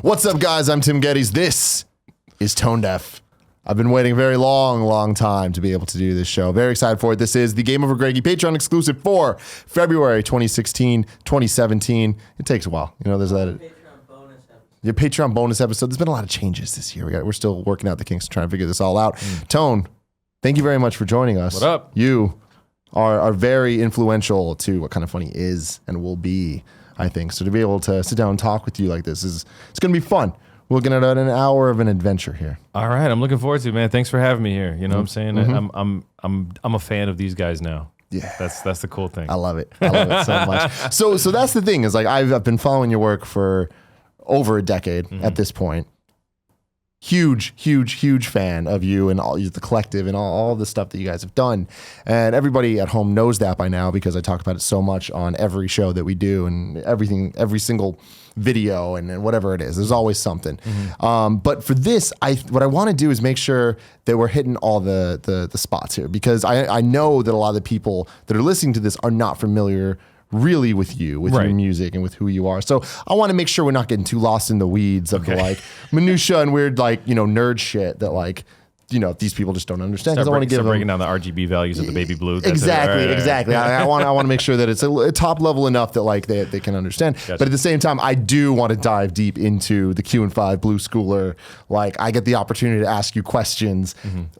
What's up, guys? I'm Tim Gettys. This is Tonedeff. I've been waiting a very long time to be able to do this show. Very excited for it. This is the GameOverGreggy Patreon exclusive for February 2016, 2017. It takes a while. You know, there's that. Your Patreon bonus episode. There's been a lot of changes this year. We're still working out the kinks, trying to figure this all out. Tone, thank you very much for joining us. What up? You are very influential to what Kind of Funny is and will be, I think. So to be able to sit down and talk with you like this it's going to be fun. We're looking at an hour of an adventure here. All right, I'm looking forward to it, man. Thanks for having me here. You know what I'm saying? Mm-hmm. I'm a fan of these guys now. Yeah, that's the cool thing. I love it. I love it so much. So that's the thing is like I've been following your work for over a decade at this point. Huge fan of you and all the collective and all the stuff that you guys have done. And everybody at home knows that by now because I talk about it so much on every show that we do and everything, every single video and whatever it is. There's always something. But for this, what I want to do is make sure that we're hitting all the spots here because I know that a lot of the people that are listening to this are not familiar really with you, with your music and with who you are. So I want to make sure we're not getting too lost in the weeds of the like minutia and weird like, nerd shit that like, these people just don't understand. Because I want to give them breaking down the RGB values of the baby blue. Exactly. I want to make sure that it's a top level enough that like they can understand. Gotcha. But at the same time, I do want to dive deep into the Q&5 Blue Schooler. Like I get the opportunity to ask you questions.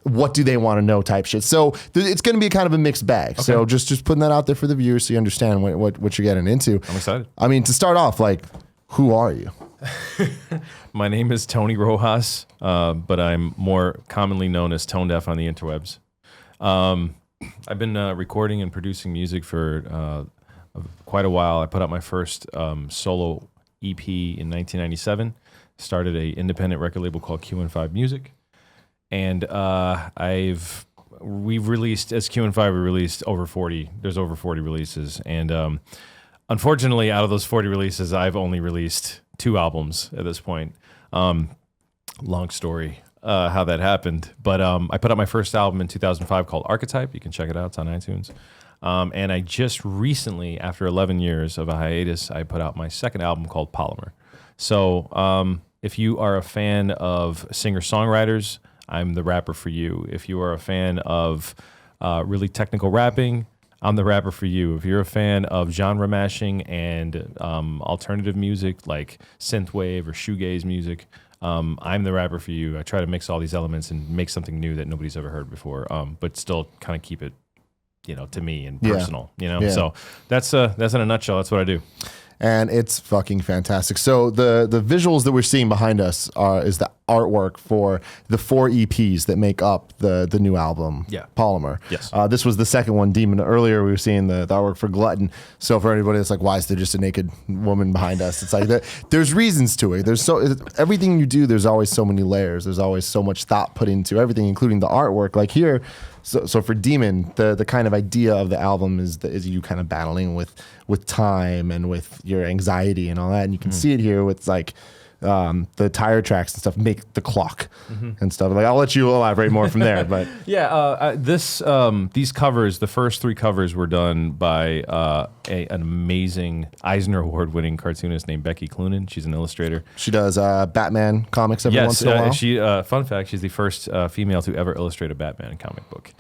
What do they want to know type shit. So it's going to be kind of a mixed bag. Okay. So just putting that out there for the viewers so you understand what you're getting into. I'm excited. I mean, to start off, like, who are you? My name is Tony Rojas, but I'm more commonly known as Tonedeff on the interwebs. I've been recording and producing music for quite a while. I put out my first solo EP in 1997, started an independent record label called Q&5 Music, and we've released, as Q&5, we released over 40 releases, and unfortunately, out of those 40 releases, I've only released 2 albums at this point. Long story how that happened. But I put out my first album in 2005 called Archetype. You can check it out. It's on iTunes. And I just recently, after 11 years of a hiatus, I put out my second album called Polymer. So if you are a fan of singer-songwriters, I'm the rapper for you. If you are a fan of really technical rapping, I'm the rapper for you. If you're a fan of genre mashing and alternative music like synthwave or shoegaze music, I'm the rapper for you. I try to mix all these elements and make something new that nobody's ever heard before, but still kind of keep it, to me and personal. Yeah. So that's in a nutshell. That's what I do. And it's fucking fantastic. So the visuals that we're seeing behind us is the artwork for the 4 EPs that make up the new album, Polymer. Yes. This was the second one, Demon. Earlier we were seeing the artwork for Glutton. So for anybody that's like, why is there just a naked woman behind us? It's like there's reasons to it. Everything you do, there's always so many layers. There's always so much thought put into everything, including the artwork. Like here, so for Demon, the kind of idea of the album is you kind of battling with time and with your anxiety and all that. And you can see it here with like the tire tracks and stuff make the clock and stuff. Like I'll let you elaborate more from there. But these covers, the first 3 covers were done by an amazing Eisner Award winning cartoonist named Becky Cloonan. She's an illustrator. She does Batman comics every once in a while. Fun fact, she's the first female to ever illustrate a Batman comic book.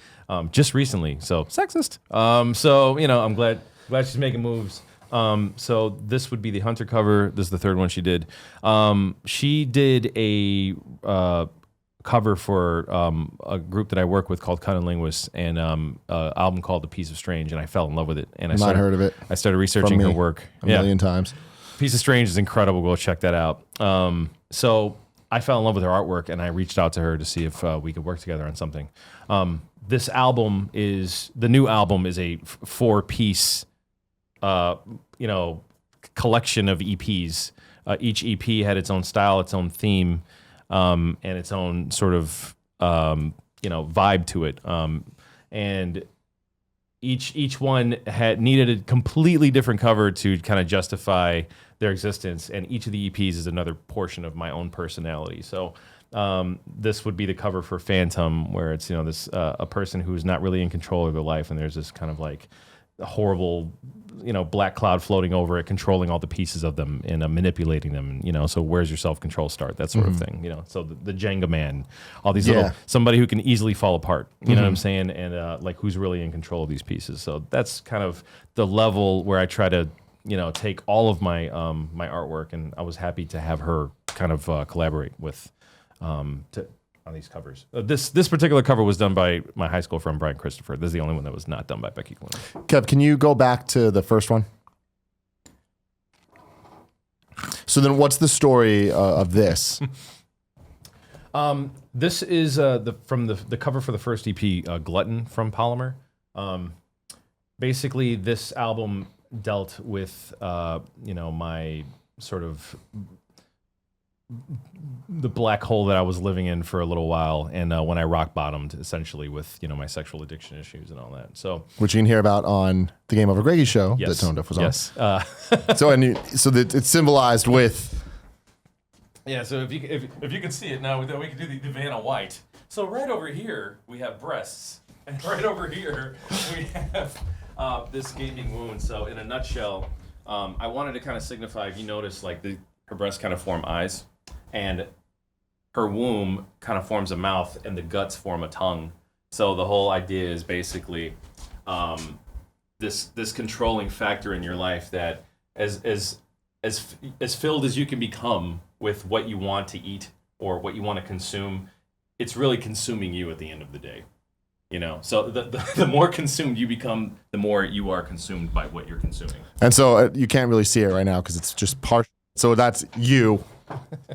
Just recently, so sexist. I'm glad she's making moves. So this would be the Hunter cover. This is the 3rd one she did. She did a cover for a group that I work with called Cunning Linguists and an album called The Piece of Strange, and I fell in love with it. And I heard of it. I started researching her work a million times. Piece of Strange is incredible. Go check that out. So I fell in love with her artwork, and I reached out to her to see if we could work together on something. This album the new album is a 4-piece collection of EPs. Each EP had its own style, its own theme, and its own sort of vibe to it. And each one needed a completely different cover to kind of justify their existence. And each of the EPs is another portion of my own personality. So this would be the cover for Phantom, where it's this a person who's not really in control of their life, and there's this kind of like horrible, black cloud floating over it, controlling all the pieces of them and manipulating them. So where's your self-control start? That sort of thing. So the Jenga man, all these little somebody who can easily fall apart. You know what I'm saying? And like who's really in control of these pieces. So that's kind of the level where I try to take all of my my artwork, and I was happy to have her kind of collaborate with on these covers. This particular cover was done by my high school friend Brian Christopher. This is the only one that was not done by Becky Quinn. Kev, can you go back to the first one? So then, what's the story of this? This is from the cover for the first EP, Glutton from Polymer. Basically, this album dealt with my sort of the black hole that I was living in for a little while, and when I rock bottomed, essentially with my sexual addiction issues and all that. So, which you can hear about on the GameOverGreggy show that Tonedeff was on. Yes. So that it's symbolized with. Yeah. So if you can see it now, we can do the Vanna White. So right over here we have breasts, and right over here we have this gaping wound. So in a nutshell, I wanted to kind of signify. If you notice, like her breasts kind of form eyes, and her womb kind of forms a mouth, and the guts form a tongue. So the whole idea is basically this controlling factor in your life that as filled as you can become with what you want to eat or what you want to consume, it's really consuming you at the end of the day. So the more consumed you become, the more you are consumed by what you're consuming. And so you can't really see it right now because it's just partial. So that's you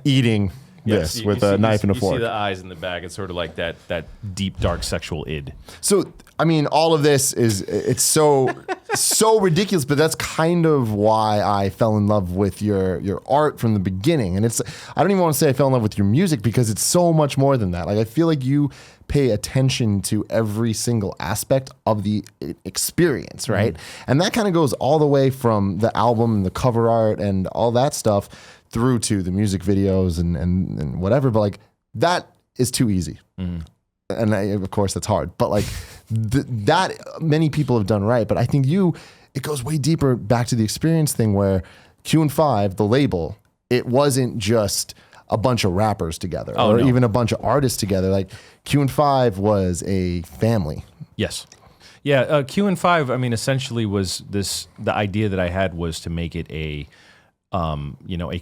eating this with a knife and a fork. You see the eyes in the back. It's sort of like that deep, dark sexual id. So, I mean, all of this it's so ridiculous, but that's kind of why I fell in love with your art from the beginning. And I don't even want to say I fell in love with your music because it's so much more than that. Like, I feel like you pay attention to every single aspect of the experience, right? And that kind of goes all the way from the album and the cover art and all that stuff through to the music videos and whatever. But like, that is too easy. And of course that's hard, but like that many people have done right. But I think it goes way deeper back to the experience thing where Q&5, the label, it wasn't just a bunch of rappers together even a bunch of artists together. Like Q&5 was a family. Yes. Yeah. Q&5, I mean, essentially was the idea that I had was to make it a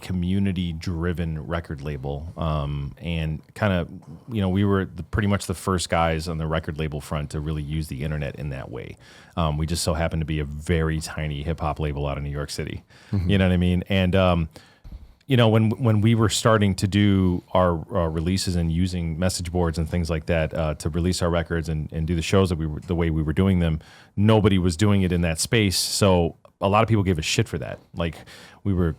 community-driven record label, and kind of, we were pretty much the first guys on the record label front to really use the internet in that way. We just so happened to be a very tiny hip-hop label out of New York City. You know what I mean? And when we were starting to do our releases and using message boards and things like that to release our records and do the shows the way we were doing them, nobody was doing it in that space. So a lot of people gave a shit for that. Like, we were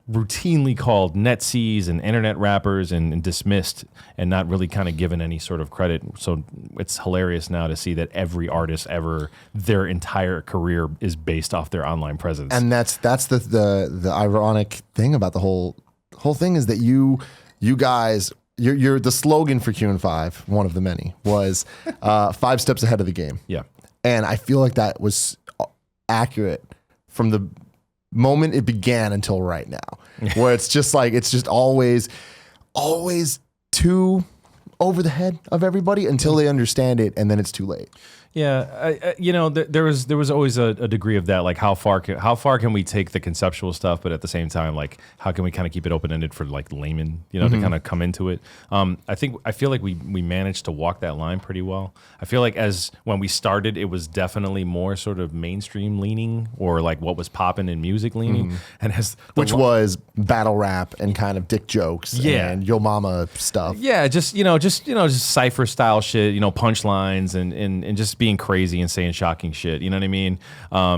routinely called netsees and internet rappers and dismissed and not really kind of given any sort of credit. So it's hilarious now to see that every artist ever, their entire career is based off their online presence. And that's the ironic thing about the whole thing is that you guys, you're the slogan for Q&5, one of the many, was 5 steps ahead of the game. Yeah. And I feel like that was accurate from the moment it began until right now, where it's just always too over the head of everybody until they understand it, and then it's too late. Yeah, there was always a degree of that, like how far can we take the conceptual stuff, but at the same time, like how can we kind of keep it open ended for like laymen, to kind of come into it. I feel like we managed to walk that line pretty well. I feel like when we started, it was definitely more sort of mainstream leaning or like what was popping in music leaning, and was battle rap and kind of dick jokes, and Yo Mama stuff. Yeah, just cipher style shit, punchlines and just being crazy and saying shocking shit, you know what I mean?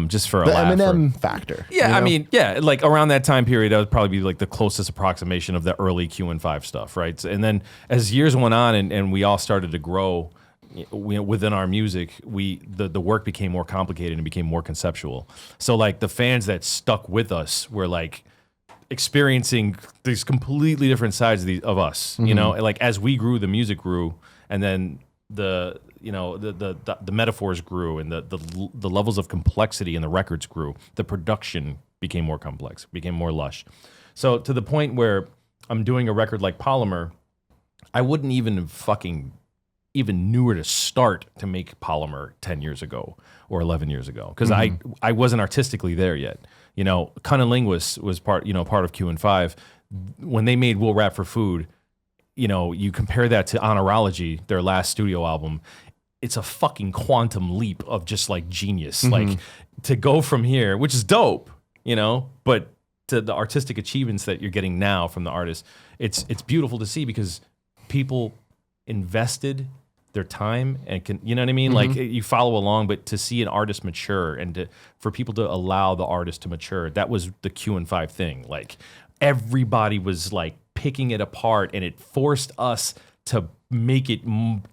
Just for a laugh. The Eminem factor. Yeah, I mean, like around that time period, that would probably be like the closest approximation of the early Q&5 stuff, right? And then as years went on and we all started to grow within our music, the work became more complicated and became more conceptual. So like the fans that stuck with us were like experiencing these completely different sides of us, like as we grew, the music grew, and then the metaphors grew, and the levels of complexity in the records grew. The production became more complex, became more lush. So to the point where I'm doing a record like Polymer, I wouldn't even knew where to start to make Polymer 10 years ago or 11 years ago, because I wasn't artistically there yet. Cunnilingus was part of Q&5. When they made We'll Rap for Food, you compare that to Honorology, their last studio album, it's a fucking quantum leap of just like genius. Like to go from here, which is dope, but to the artistic achievements that you're getting now from the artists, it's beautiful to see, because people invested their time and you know what I mean? Like you follow along, but to see an artist mature and for people to allow the artist to mature, that was the Q&5 thing. Like everybody was like picking it apart, and it forced us to make it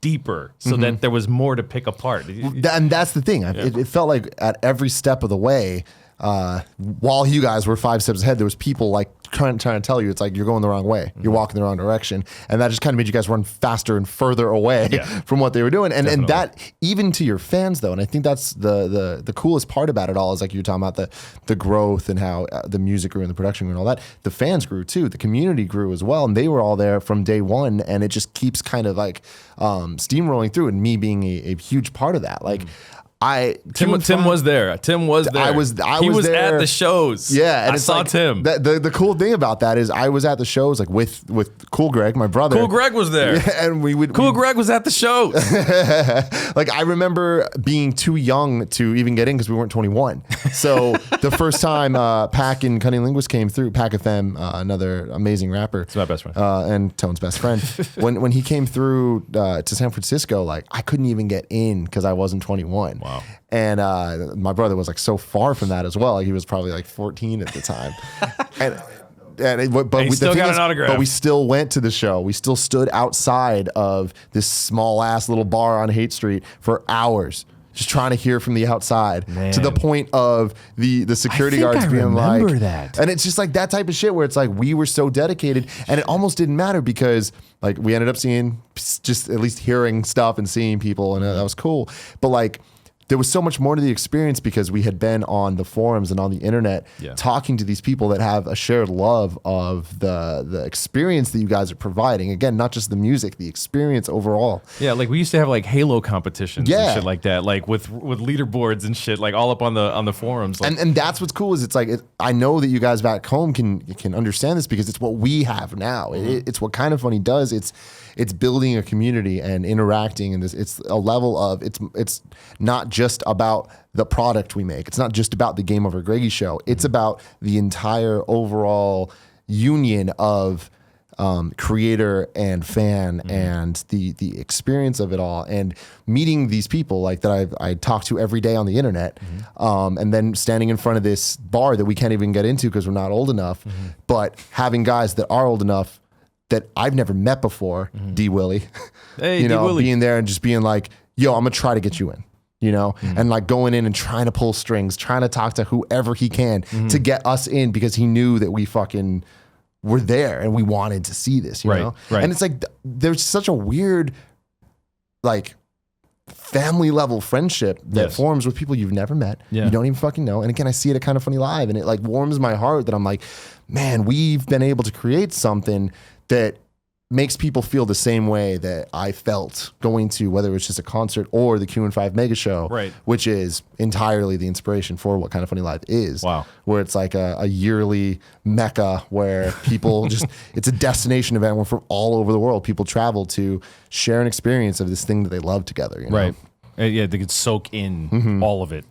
deeper so that there was more to pick apart. And that's the thing. It felt like at every step of the way, while you guys were 5 steps ahead, there was people like trying to tell you, it's like, you're going the wrong way. You're walking the wrong direction. And that just kind of made you guys run faster and further away from what they were doing. And that, even to your fans though, and I think that's the coolest part about it all, is like you're talking about the growth and how the music grew and the production grew and all that. The fans grew too. The community grew as well. And they were all there from day one. And it just keeps kind of like steamrolling through, and me being a huge part of that. Like, Tim was there. Tim was there. I was He was there at the shows. Yeah, and I saw like, Tim. The cool thing about that is I was at the shows like with Cool Greg, my brother. Cool Greg was there. Yeah, and Greg was at the shows. Like I remember being too young to even get in because we weren't 21. So the first time Pac and Cunning Linguist came through, Pac FM, another amazing rapper. It's my best friend. And Tone's best friend. when he came through to San Francisco, like I couldn't even get in because I wasn't 21. Wow. And my brother was like so far from that as well. Like he was probably like 14 at the time. But he still got an autograph. But we still went to the show. We still stood outside of this small ass little bar on Haight Street for hours, just trying to hear from the outside. Man. To the point of the security guards being like, that. And it's just like that type of shit where it's like we were so dedicated, and it almost didn't matter because like we ended up seeing, just at least hearing stuff and seeing people, and that was cool. But like, there was so much more to the experience because we had been on the forums and on the internet talking to these people that have a shared love of the experience that you guys are providing. Again, not just the music, the experience overall. Yeah, like we used to have like Halo competitions and shit like that, like with leaderboards and shit, like all up on the forums. Like, and that's what's cool is it's like I know that you guys back home can understand this because it's what we have now. It's what Kind of Funny does. It's building a community and interacting, and it's a level of it's not just about the product we make. It's not just about the GameOverGreggy show. It's about the entire overall union of creator and fan and the experience of it all, and meeting these people like that I talk to every day on the internet, and then standing in front of this bar that we can't even get into because we're not old enough, but having guys that are old enough that I've never met before, D Willie, hey, D Willie, being there and just being like, yo, I'm gonna try to get you in, and like going in and trying to pull strings, trying to talk to whoever he can to get us in because he knew that we fucking were there and we wanted to see this, you know? Right. And it's like, there's such a weird, like, family level friendship that forms with people you've never met. You don't even fucking know. And again, I see it at Kind of Funny Live, and it like warms my heart that I'm like, man, we've been able to create something that makes people feel the same way that I felt going to, whether it's just a concert or the Q&5 Mega Show, which is entirely the inspiration for what Kind of Funny Live is. Wow. Where it's like a yearly mecca where people just, it's a destination event where from all over the world, people travel to share an experience of this thing that they love together. You know? Right. Yeah, they could soak in all of it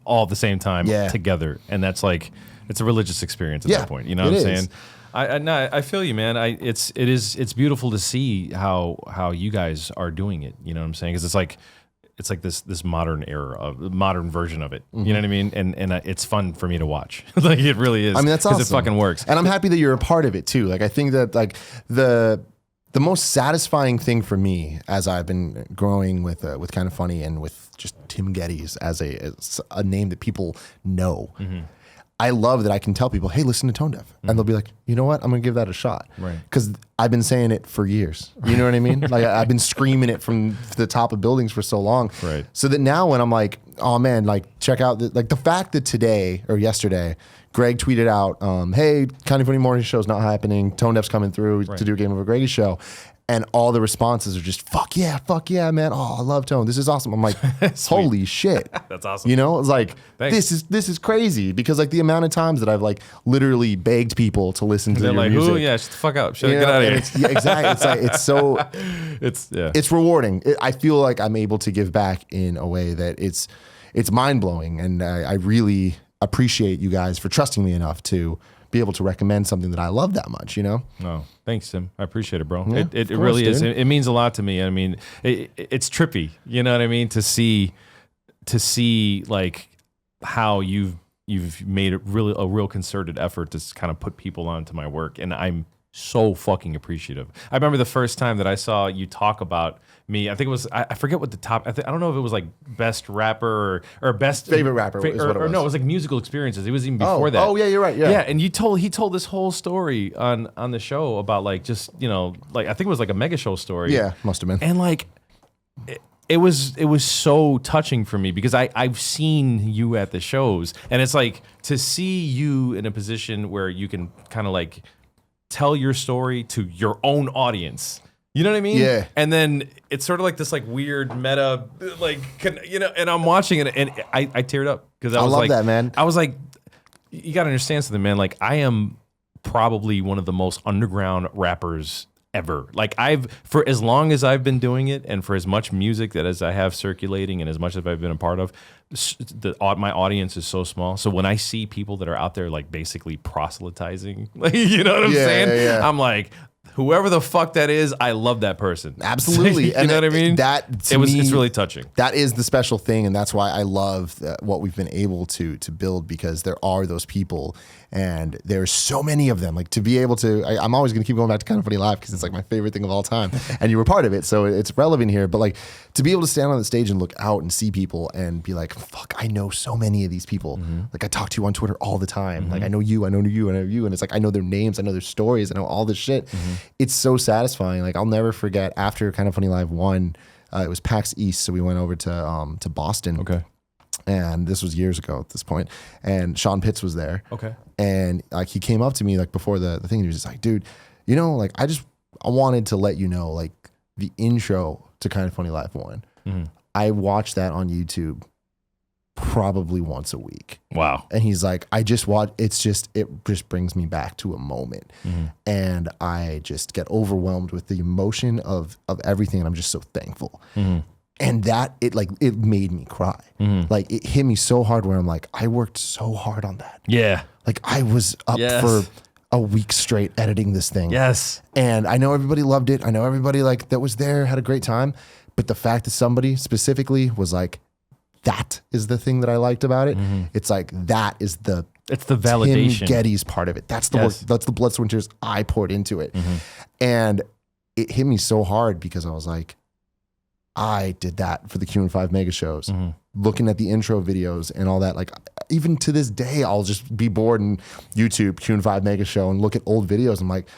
all at the same time together. And that's like, it's a religious experience at that point. You know what I'm saying? I feel you, man. It's beautiful to see how you guys are doing it. You know what I'm saying? Because it's like this modern era of the modern version of it. You know what I mean? And it's fun for me to watch. Like it really is. I mean, that's awesome. Because it fucking works. And I'm happy that you're a part of it too. Like I think that like the most satisfying thing for me as I've been growing with Kind of Funny and with just Tim Gettys as a name that people know. I love that I can tell people, hey, listen to Tonedeff. And they'll be like, you know what? I'm going to give that a shot. Right. Because I've been saying it for years. You know what I mean? Like I've been screaming it from the top of buildings for so long. Right. So that now when I'm like, oh man, like check out, the fact that today or yesterday, Greg tweeted out, hey, Kind of Funny Morning Show's not happening. Tonedeff's coming through to do a GameOverGreggy show. And all the responses are just, fuck yeah, man. Oh, I love Tone. This is awesome. I'm like, holy shit. That's awesome. You know, it's like, Thanks. this is crazy because like the amount of times that I've like literally begged people to listen to They're your like, music. ooh, yeah, shut the fuck up. Shut You get know, out of and here. it's, yeah, exactly. It's like, it's so, It's rewarding. I feel like I'm able to give back in a way that it's mind blowing. And I really appreciate you guys for trusting me enough to be able to recommend something that I love that much, you know? No, thanks, Tim. I appreciate it, bro. Yeah, it of really course, is. dude. It means a lot to me. I mean, it's trippy. You know what I mean? To see like how you've made a real concerted effort to kind of put people onto my work, and I'm so fucking appreciative. I remember the first time that I saw you talk about me. I think it was I forget what the top. I don't know if it was like best rapper or best Favorite rapper is what it was. no, it was like musical experiences. It was even before that. Oh yeah, you're right. Yeah. Yeah, and he told this whole story on the show about like just, you know, like I think it was like a mega show story. Yeah, must have been. And like it was so touching for me because I've seen you at the shows, and it's like to see you in a position where you can kind of like tell your story to your own audience. You know what I mean? Yeah. And then it's sort of like this like weird meta, like, you know, and I'm watching it and I teared up because I was love like, that, man. I was like, you got to understand something, man. Like I am probably one of the most underground rappers ever. Like for as long as I've been doing it and for as much music that as I have circulating and as much as I've been a part of, my audience is so small. So when I see people that are out there like basically proselytizing, like, you know what I'm saying? Yeah. I'm like, whoever the fuck that is, I love that person. Absolutely. You know what I mean? It's really touching. That is the special thing, and that's why I love what we've been able to build, because there are those people, and there's so many of them. Like to be able to, I'm always going to keep going back to Kind of Funny Live because it's like my favorite thing of all time, and you were part of it, so it's relevant here. But like to be able to stand on the stage and look out and see people and be like, fuck, I know so many of these people. Mm-hmm. Like I talk to you on Twitter all the time. Like I know you, and it's like I know their names, I know their stories, I know all this shit. Mm-hmm. It's so satisfying. Like I'll never forget after Kind of Funny Live 1, it was PAX East, so we went over to Boston. Okay. And this was years ago at this point. And Sean Pitts was there. Okay. And like he came up to me like before the thing. And he was just like, dude, you know, like I wanted to let you know, like the intro to Kind of Funny Live 1. Mm-hmm. I watched that on YouTube probably once a week. Wow. And he's like, it just brings me back to a moment. Mm-hmm. And I just get overwhelmed with the emotion of everything. And I'm just so thankful. Mm-hmm. And that it made me cry. Mm-hmm. Like it hit me so hard where I'm like, I worked so hard on that. Yeah. Like I was up Yes. for a week straight editing this thing. Yes. And I know everybody loved it. I know everybody like that was there had a great time. But the fact that somebody specifically was like, that is the thing that I liked about it. Mm-hmm. It's like, that is It's the validation. Tim Gettys part of it. That's the work. That's the blood, sweat, and tears I poured into it. Mm-hmm. And it hit me so hard because I was like, I did that for the Q&5 mega shows, Mm-hmm. looking at the intro videos and all that. Like even to this day, I'll just be bored in YouTube Q&5 mega show and look at old videos. I'm like,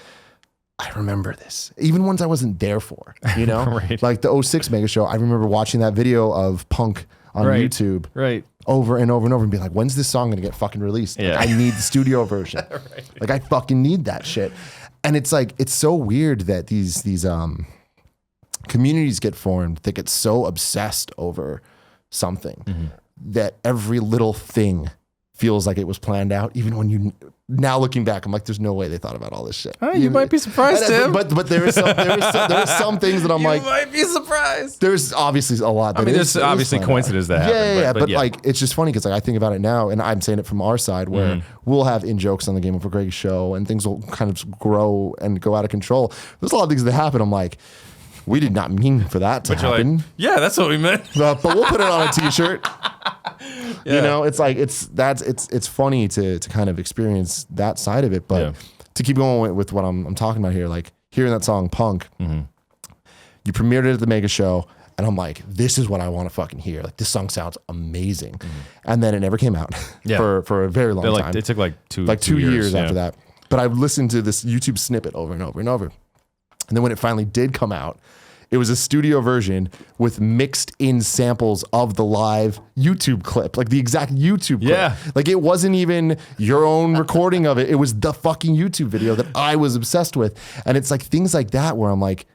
I remember this, even ones I wasn't there for, you know, Right. like the 06 mega show. I remember watching that video of Punk on Right. YouTube Right. over and over and over and being like, when's this song gonna get fucking released? Like, Yeah. I need the studio version. Right. Like I fucking need that shit. And it's like, it's so weird that these communities get formed that get so obsessed over something Mm-hmm. that every little thing feels like it was planned out. Even when you now looking back, I'm like, there's no way they thought about all this shit. Oh, you might be surprised, Tim. But there is some things that I'm like, might be surprised. there's obviously a lot. That there's obviously planned out. coincidences that happen. Yeah. But yeah. like, it's just funny because like I think about it now, and I'm saying it from our side, where Mm-hmm. we'll have in jokes on the GameOverGreggy show, and things will kind of grow and go out of control. There's a lot of things that happen. I'm like, we did not mean for that to But you're happen. like, yeah, that's what we meant. But we'll put it on a T-shirt. Yeah. You know, it's like it's funny to kind of experience that side of it. But Yeah. to keep going with what I'm talking about here, like hearing that song Punk, Mm-hmm. you premiered it at the Mega Show, And I'm like, this is what I want to fucking hear. Like, this song sounds amazing. And then it never came out for a very long time. It took like two years after that. But I listened to this YouTube snippet over and over and over. And then when it finally did come out, it was a studio version with mixed in samples of the live YouTube clip, like the exact YouTube clip. Yeah. Like, it wasn't even your own recording of it. It was the fucking YouTube video that I was obsessed with. And it's like things like that where I'm like,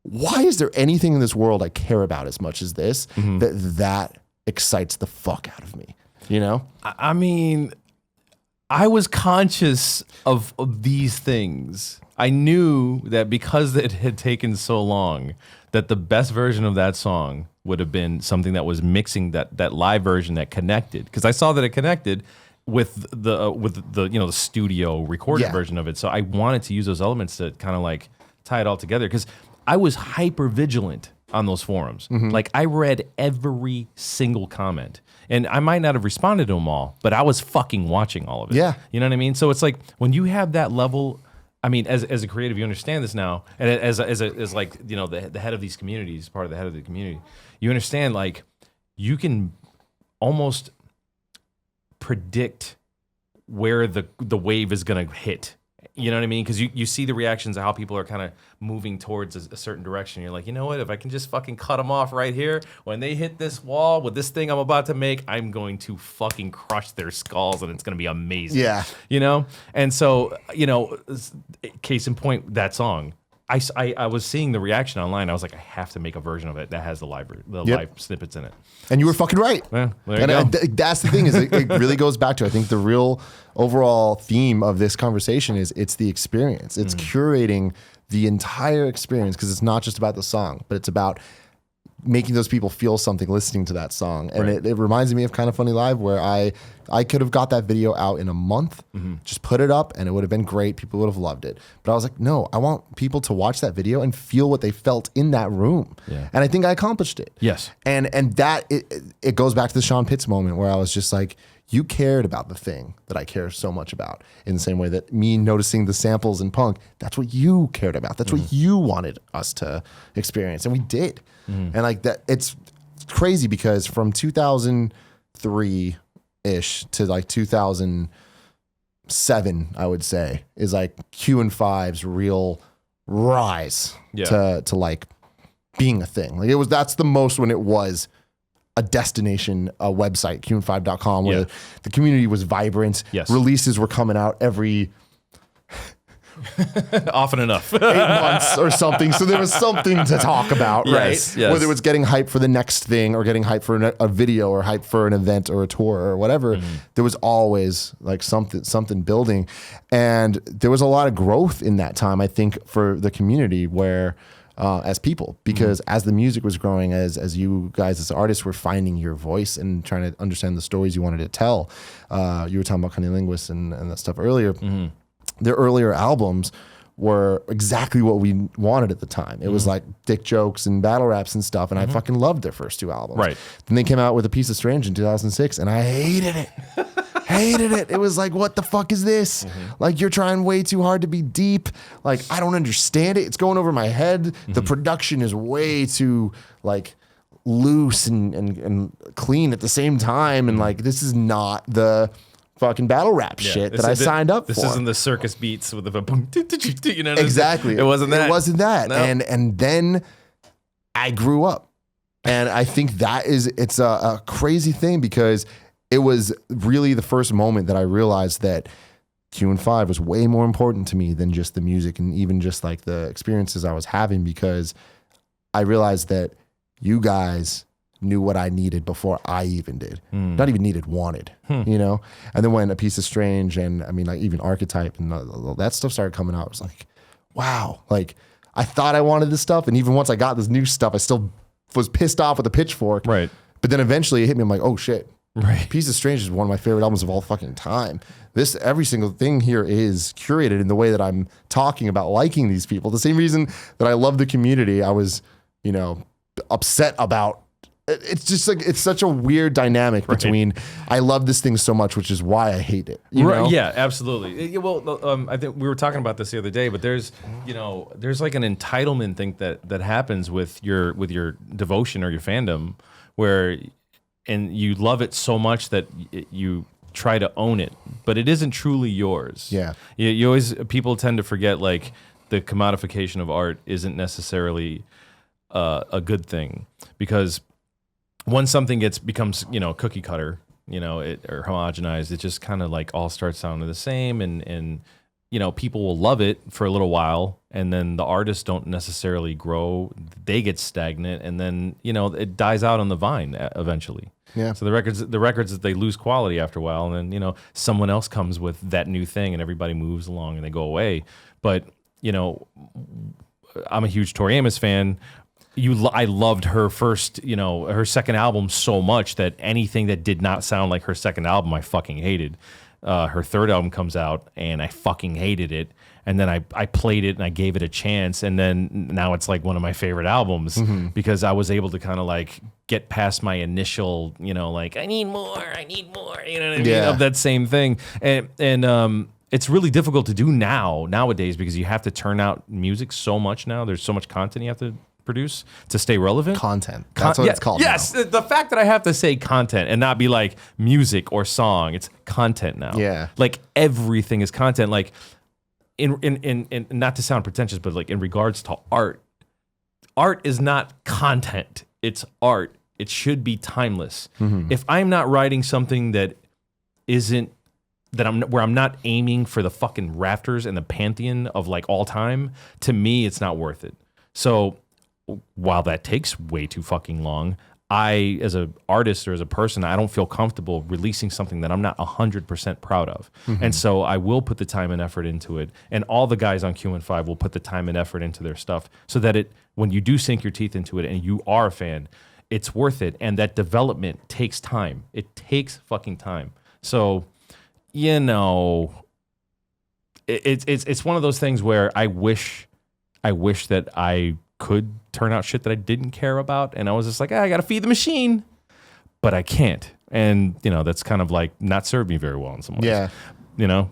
why is there anything in this world I care about as much as this that excites the fuck out of me? You know? I mean, I was conscious of these things. I knew that because it had taken so long, that the best version of that song would have been something that was mixing that live version that connected. Because I saw that it connected with the studio recorded version of it. So I wanted to use those elements to kind of like tie it all together. Because I was hyper vigilant on those forums. Like, I read every single comment. And I might not have responded to them all, but I was fucking watching all of it. Yeah. You know what I mean? So it's like when you have that level, I mean, as a creative, you understand this now, and as like, you know, the head of these communities, part of the head of the community, you understand, like, you can almost predict where the wave is going to hit. You know what I mean? Because you see the reactions of how people are kind of moving towards a certain direction. You're like, you know what? If I can just fucking cut them off right here, when they hit this wall with this thing I'm about to make, I'm going to fucking crush their skulls, and it's going to be amazing. Yeah. You know? And so, you know, case in point, that song. I was seeing the reaction online. I was like, I have to make a version of it that has the live snippets in it. And you were fucking right. Yeah, there you go. That's the thing, is it really goes back to, I think the real overall theme of this conversation is it's the experience. It's curating the entire experience, because it's not just about the song, but it's about making those people feel something listening to that song. And it reminds me of Kind of Funny Live, where I could have got that video out in a month, just put it up, and it would have been great. People would have loved it. But I was like, no, I want people to watch that video and feel what they felt in that room. Yeah. And I think I accomplished it. Yes. And that, it goes back to the Sean Pitts moment, where I was just like, you cared about the thing that I care so much about, in the same way that me noticing the samples in punk, that's what you cared about. That's what you wanted us to experience. And we did. And like that, it's crazy, because from 2003-ish to like 2007, I would say, is like Q&5's real rise to like being a thing. Like, that's the most when it was a destination, a website, Q5.com, where the community was vibrant. Yes. Releases were coming out every often enough 8 months or something. So there was something to talk about, right? Yes. Whether it was getting hype for the next thing, or getting hype for a video, or hype for an event or a tour or whatever, there was always like something building. And there was a lot of growth in that time, I think, for the community, where as people, because as the music was growing, as you guys as artists were finding your voice and trying to understand the stories you wanted to tell. You were talking about Cunnilingus and that stuff earlier. Their earlier albums were exactly what we wanted at the time. It was like dick jokes and battle raps and stuff, and I fucking loved their first 2 albums. Right. Then they came out with A Piece of Strange in 2006, and I hated it. Hated it. It was like, what the fuck is this? Like, you're trying way too hard to be deep. Like, I don't understand it. It's going over my head. The production is way too like loose and clean at the same time. And like, this is not the fucking battle rap shit that I signed up for. This isn't the circus beats with the boom, you know. Exactly. It wasn't that. It wasn't that. No. And then I grew up, and I think it's a crazy thing, because it was really the first moment that I realized that Q&5 was way more important to me than just the music, and even just like the experiences I was having, because I realized that you guys knew what I needed before I even did. Not even needed, wanted, you know? And then when A Piece of Strange, and I mean, like, even Archetype and all that stuff started coming out, it was like, wow, like, I thought I wanted this stuff, and even once I got this new stuff, I still was pissed off with a pitchfork. Right. But then eventually it hit me, I'm like, oh shit. Right. Piece of Strange is one of my favorite albums of all fucking time. Every single thing here is curated in the way that I'm talking about liking these people. The same reason that I love the community, I was, you know, upset about it's just like it's such a weird dynamic between I love this thing so much, which is why I hate it. You know? Yeah, absolutely. Well, I think we were talking about this the other day, but there's like an entitlement thing that happens with your devotion or your fandom, and you love it so much that you try to own it, but it isn't truly yours. Yeah, you always people tend to forget like the commodification of art isn't necessarily a good thing, because once something becomes cookie cutter, or homogenized, it just kind of like all starts sounding the same, and people will love it for a little while, and then the artists don't necessarily grow, they get stagnant, and then it dies out on the vine eventually. Yeah. So the records they lose quality after a while, and then someone else comes with that new thing, and everybody moves along and they go away. But I'm a huge Tori Amos fan. I loved her her second album so much that anything that did not sound like her second album, I fucking hated. Her third album comes out, and I fucking hated it. And then I played it and I gave it a chance, and then now it's like one of my favorite albums because I was able to kind of like get past my initial, like I need more, you know what I mean, of that same thing. And it's really difficult to do nowadays because you have to turn out music so much now. There's so much content you have to produce to stay relevant. Content. That's what it's called. Yes, now. The fact that I have to say content and not be like music or song, it's content now. Yeah. Like everything is content. Like in not to sound pretentious, but like in regards to art is not content. It's art. It should be timeless. If I'm not writing something that isn't where I'm not aiming for the fucking rafters and the pantheon of like all time, to me, it's not worth it. So while that takes way too fucking long, I, as an artist or as a person, I don't feel comfortable releasing something that I'm not 100% proud of. And so I will put the time and effort into it. And all the guys on QN5 will put the time and effort into their stuff so that when you do sink your teeth into it and you are a fan, it's worth it. And that development takes time. It takes fucking time. So, it's one of those things where I wish that I could turn out shit that I didn't care about, and I was just like, I gotta feed the machine, but I can't, and that's kind of like not served me very well in some ways.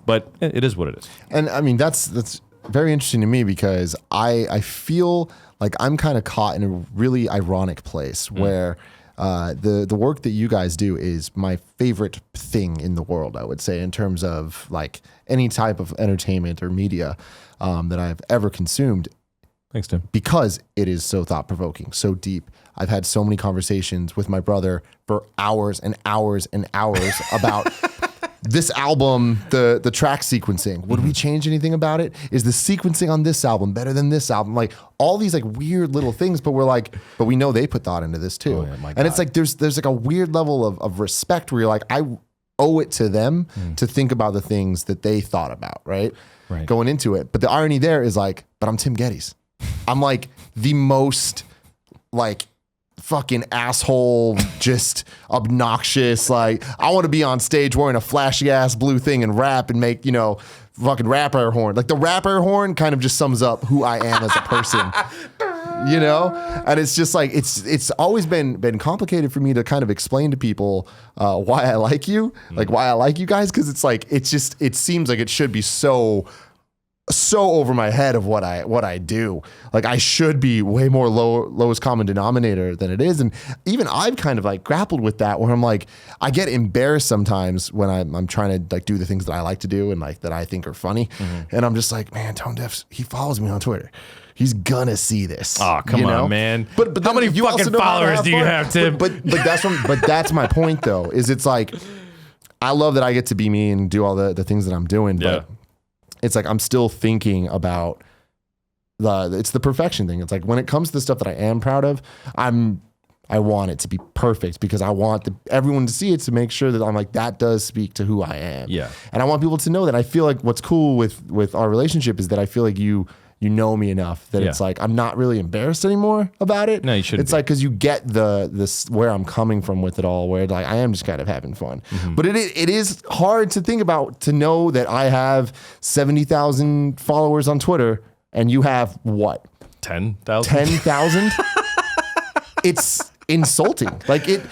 But it is what it is. And I mean that's very interesting to me because I feel like I'm kind of caught in a really ironic place where the work that you guys do is my favorite thing in the world, I would say, in terms of like any type of entertainment or media that I've ever consumed. Thanks, Tim. Because it is so thought-provoking, so deep. I've had so many conversations with my brother for hours and hours and hours about this album, the track sequencing. Would we change anything about it? Is the sequencing on this album better than this album? Like all these like weird little things, but but we know they put thought into this too. And it's like there's like a weird level of respect where you're like, I owe it to them to think about the things that they thought about, right? Going into it. But the irony there is like, but I'm Tim Gettys. I'm like the most like fucking asshole, just obnoxious. Like I want to be on stage wearing a flashy ass blue thing and rap and make, fucking rap air horn. Like the rap air horn kind of just sums up who I am as a person, And it's just like, it's always been complicated for me to kind of explain to people why I like you, like why I like you guys. Cause it's like, it seems like it should be so over my head of what I do. Like I should be way more lowest common denominator than it is. And even I've kind of like grappled with that where I'm like, I get embarrassed sometimes when I'm trying to like do the things that I like to do and like that I think are funny. And I'm just like, man, Tonedeff, he follows me on Twitter. He's gonna see this. Oh, come on, man. But how many fucking followers do you have, Tim? But that's my point though, is it's like, I love that I get to be me and do all the things that I'm doing, but it's like I'm still thinking about it's the perfection thing. It's like when it comes to the stuff that I am proud of, I want it to be perfect because I want everyone to see it to make sure that I'm like, that does speak to who I am. Yeah. And I want people to know that. I feel like what's cool with our relationship is that I feel like you know me enough that it's like I'm not really embarrassed anymore about it. No, you shouldn't. It's like because you get this where I'm coming from with it all, where like I am just kind of having fun. But it is hard to think about, to know that I have 70,000 followers on Twitter and you have what? 10,000. 10,000. insulting. Like it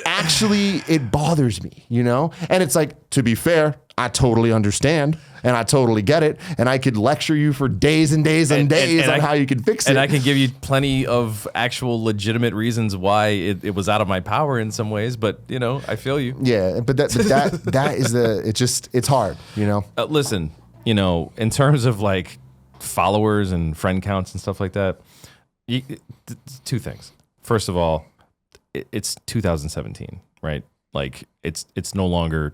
actually bothers me, you know? And it's like, to be fair, I totally understand and I totally get it. And I could lecture you for days and days and days on how you can fix it. And I can give you plenty of actual legitimate reasons why it was out of my power in some ways, but you know, I feel you. Yeah, but that is it's hard, you know? Listen, you know, in terms of like followers and friend counts and stuff like that, two things. First of all, it's 2017, right? Like it's no longer,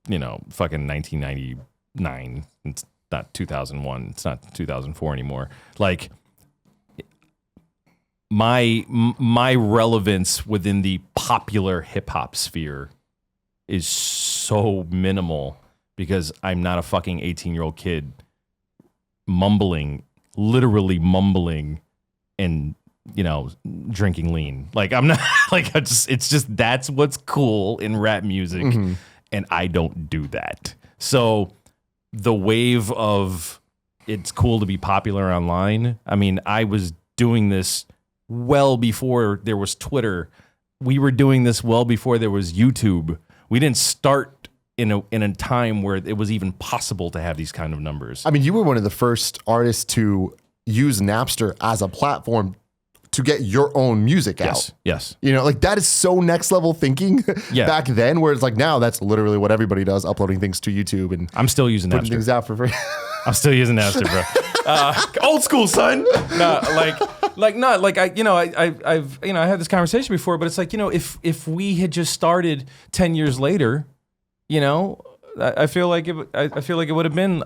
you know, fucking 1999. It's not 2001. It's not 2004 anymore. Like my relevance within the popular hip hop sphere is so minimal because I'm not a fucking 18-year-old kid literally mumbling and, you know, drinking lean. Like I'm not like it's just that's what's cool in rap music, and I don't do that. So the wave of it's cool to be popular online. I mean, I was doing this well before there was Twitter. We were doing this well before there was YouTube. We didn't start in a time where it was even possible to have these kind of numbers. I mean, you were one of the first artists to use Napster as a platform to get your own music out. Yes. You know, like that is so next level thinking back then, where it's like now that's literally what everybody does, uploading things to YouTube and I'm still using putting Napster. things out for free. I'm still using Napster, bro. Old school, son. No, I had this conversation before, but it's like, you know, if we had just started 10 years later, you know, I feel like it would have been,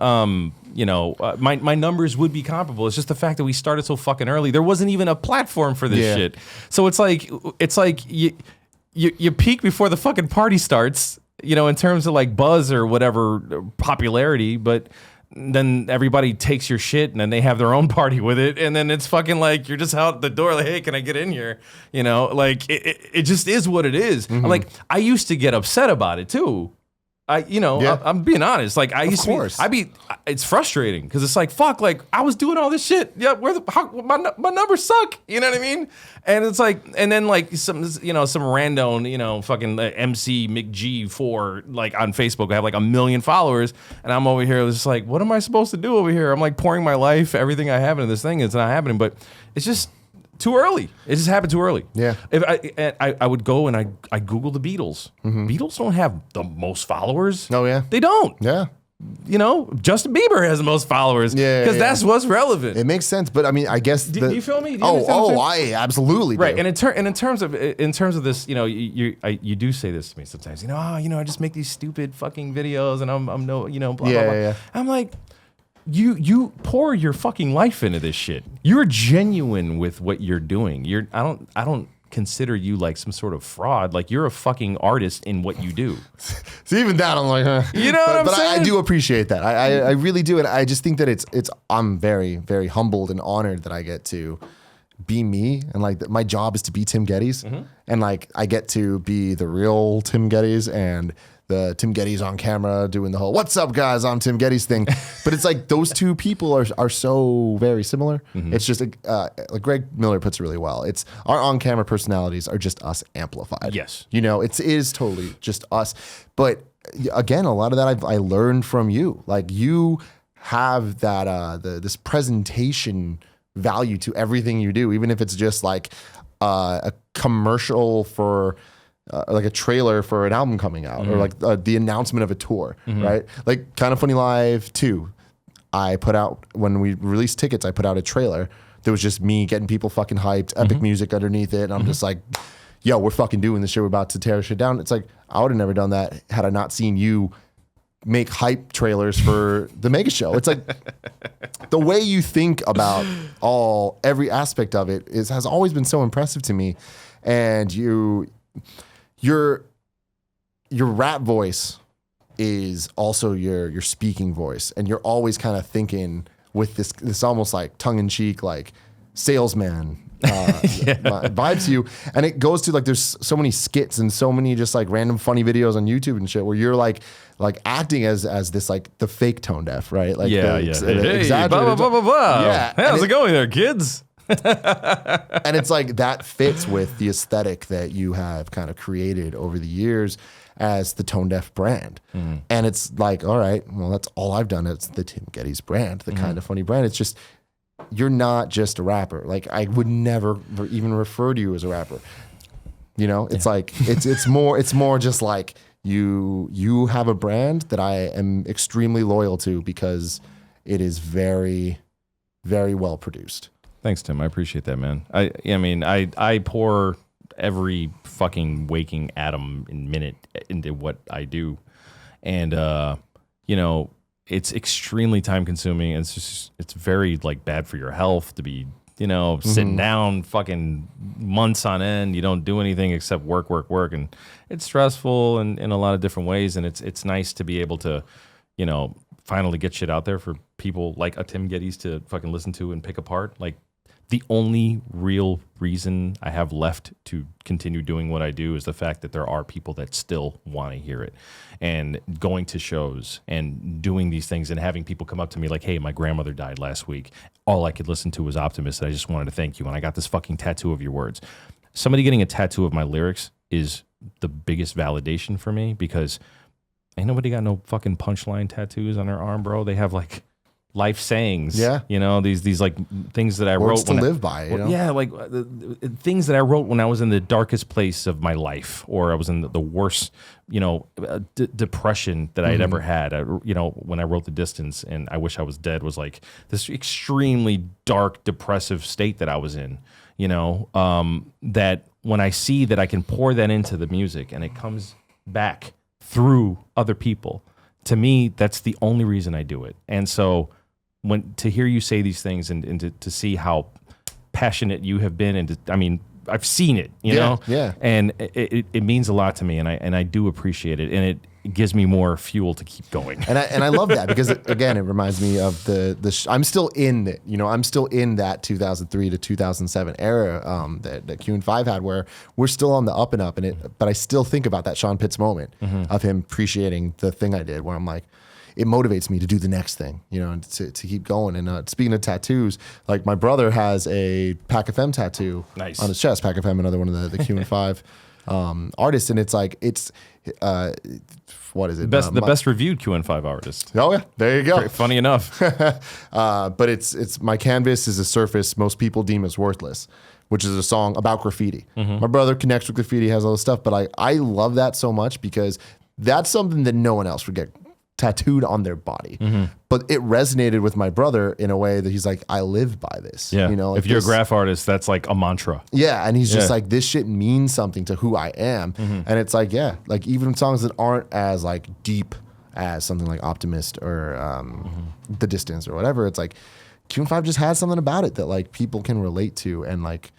you know, my numbers would be comparable. It's just the fact that we started so fucking early. There wasn't even a platform for this shit. So it's like you peak before the fucking party starts, you know, in terms of like buzz or whatever popularity, but then everybody takes your shit and then they have their own party with it. And then it's fucking like, you're just out the door like, hey, can I get in here? You know, like it just is what it is. Like I used to get upset about it too. I'm being honest. Like I used to it's frustrating because it's like, fuck, like I was doing all this shit. Yeah. My numbers suck. You know what I mean? And it's like, and then like some random, you know, fucking MC McG4, like on Facebook, I have like 1 million followers and I'm over here just like, what am I supposed to do over here? I'm like pouring my life, everything I have into this thing. It's not happening, but it's just too early. It just happened too early. Yeah. If I would go and I Google the Beatles. Beatles don't have the most followers. Oh yeah. They don't. Yeah. You know, Justin Bieber has the most followers. Yeah. Because that's what's relevant. It makes sense, but I mean, I guess. Do you feel me? Do you I absolutely do. Right. And in terms of this, you know, you do say this to me sometimes. You know, I just make these stupid fucking videos, and I'm no, you know, blah blah blah. Yeah. I'm like, you pour your fucking life into this shit. You're genuine with what you're doing. I don't consider you like some sort of fraud. Like you're a fucking artist in what you do. So even that, I'm like, huh. You know what I'm saying? I do appreciate that. I really do, and I just think that it's. I'm very, very humbled and honored that I get to be me, and like my job is to be Tim Gettys, and like I get to be the real Tim Gettys and the Tim Gettys on camera doing the whole "What's up, guys? I'm Tim Gettys" thing. But it's like those two people are so very similar. It's just like Greg Miller puts it really well. It's our on-camera personalities are just us amplified. Yes, you know, it is totally just us. But again, a lot of that I learned from you. Like you have that this presentation value to everything you do, even if it's just like a commercial for. Like a trailer for an album coming out, or like the announcement of a tour, right? Like Kind of Funny Live 2. I put out, when we released tickets, I put out a trailer that was just me getting people fucking hyped, epic music underneath it. And I'm just like, yo, we're fucking doing this shit. We're about to tear shit down. It's like, I would have never done that had I not seen you make hype trailers for the mega show. It's like the way you think about every aspect of it has always been so impressive to me. And your rap voice is also your speaking voice, and you're always kind of thinking with this almost like tongue-in-cheek, like salesman vibes to you. And it goes to like there's so many skits and so many just like random funny videos on YouTube and shit where you're like acting as this like the fake Tonedeff, right? Like Hey, blah blah blah blah blah. Yeah, how's it going there, kids? And it's like that fits with the aesthetic that you have kind of created over the years as the Tonedeff brand. And it's like, all right, well, that's all I've done. It's the Tim Gettys brand, the kind of funny brand. It's just, you're not just a rapper. Like, I would never even refer to you as a rapper. You know, it's like, it's more just like you have a brand that I am extremely loyal to because it is very, very well produced. Thanks, Tim. I appreciate that, man. I mean, I pour every fucking waking atom and minute into what I do. And, you know, it's extremely time consuming. It's very like bad for your health to be, you know, sitting down fucking months on end. You don't do anything except work. And it's stressful in a lot of different ways. And it's nice to be able to, you know, finally get shit out there for people like a Tim Gettys to fucking listen to and pick apart. Like, the only real reason I have left to continue doing what I do is the fact that there are people that still want to hear it. And going to shows and doing these things and having people come up to me like, hey, my grandmother died last week. All I could listen to was Optimist. And I just wanted to thank you. And I got this fucking tattoo of your words. Somebody getting a tattoo of my lyrics is the biggest validation for me, because ain't nobody got no fucking punchline tattoos on their arm, bro. They have like life sayings, you know, these like things that I Words wrote to live by, you know? Yeah, like things that I wrote when I was in the darkest place of my life, or I was in the worst, you know, depression that I had ever had. You know, when I wrote The Distance and I Wish I Was Dead was like this extremely dark, depressive state that I was in, you know, that when I see that I can pour that into the music and it comes back through other people, to me, that's the only reason I do it. And so when to hear you say these things and to see how passionate you have been, and I mean, I've seen it, you know, and it means a lot to me, and I do appreciate it, and it gives me more fuel to keep going. And I love that because again, it reminds me of I'm still in it, you know, I'm still in that 2003 to 2007 era that Q&5 had, where we're still on the up and up, but I still think about that Sean Pitts moment of him appreciating the thing I did, where I'm like, it motivates me to do the next thing, you know, and to keep going. And speaking of tattoos, like my brother has a Pac FM tattoo on his chest. Pac FM, another one of the Q&5 artists, and it's like what is it? The best reviewed Q&5 artist. Oh yeah, there you go. Funny enough. But it's my canvas is a surface most people deem as worthless, which is a song about graffiti. My brother connects with graffiti, has all this stuff, but I love that so much because that's something that no one else would get tattooed on their body. But it resonated with my brother in a way that he's like, I live by this. Yeah. You know, if you're a graph artist, that's like a mantra. Yeah. And he's just like, this shit means something to who I am. And it's like, yeah, like even songs that aren't as like deep as something like Optimist or The Distance or whatever, it's like Q&5 just has something about it that like people can relate to, and like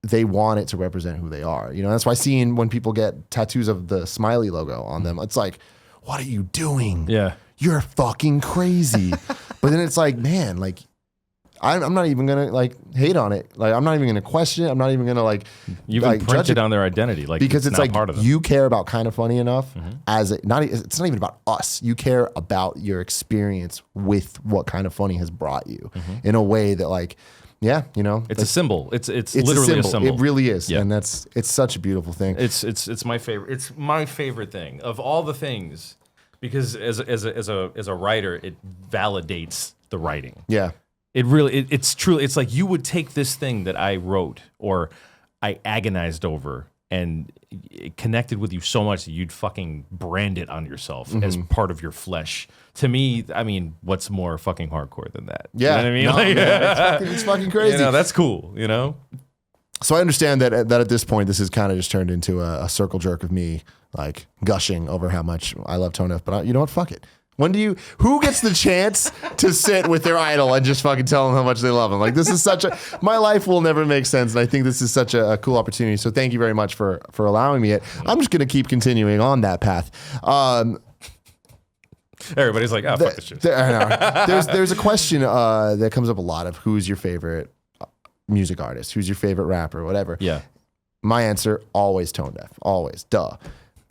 they want it to represent who they are. You know, that's why seeing when people get tattoos of the smiley logo on them, it's like, what are you doing? Yeah. You're fucking crazy. But then it's like, man, like, I'm not even going to like hate on it. Like, I'm not even going to question it. I'm not even going to like, you've imprinted on their identity. Like, because it's like, part of them. you care about Kind of Funny enough it's not even about us. You care about your experience with what Kind of Funny has brought you in a way that like, yeah, you know, it's a symbol. It's literally a symbol. It really is, and it's such a beautiful thing. It's my favorite. It's my favorite thing of all the things, because as a writer, it validates the writing. Yeah, it's truly. It's like you would take this thing that I wrote or I agonized over, and it connected with you so much that you'd fucking brand it on yourself as part of your flesh. To me, I mean, what's more fucking hardcore than that? Yeah, you know what I mean? No, man, it's fucking crazy. You know, that's cool, you know? So I understand that at this point, this has kind of just turned into a circle jerk of me like gushing over how much I love Tonedeff, but you know what? Fuck it. Who gets the chance to sit with their idol and just fucking tell them how much they love them? Like, this is my life will never make sense. And I think this is such a cool opportunity. So thank you very much for allowing me it. I'm just going to keep continuing on that path. Everybody's like, fuck this shit. There's a question that comes up a lot of who's your favorite music artist? Who's your favorite rapper? Whatever. Yeah. My answer, always Tonedeff. Always. Duh.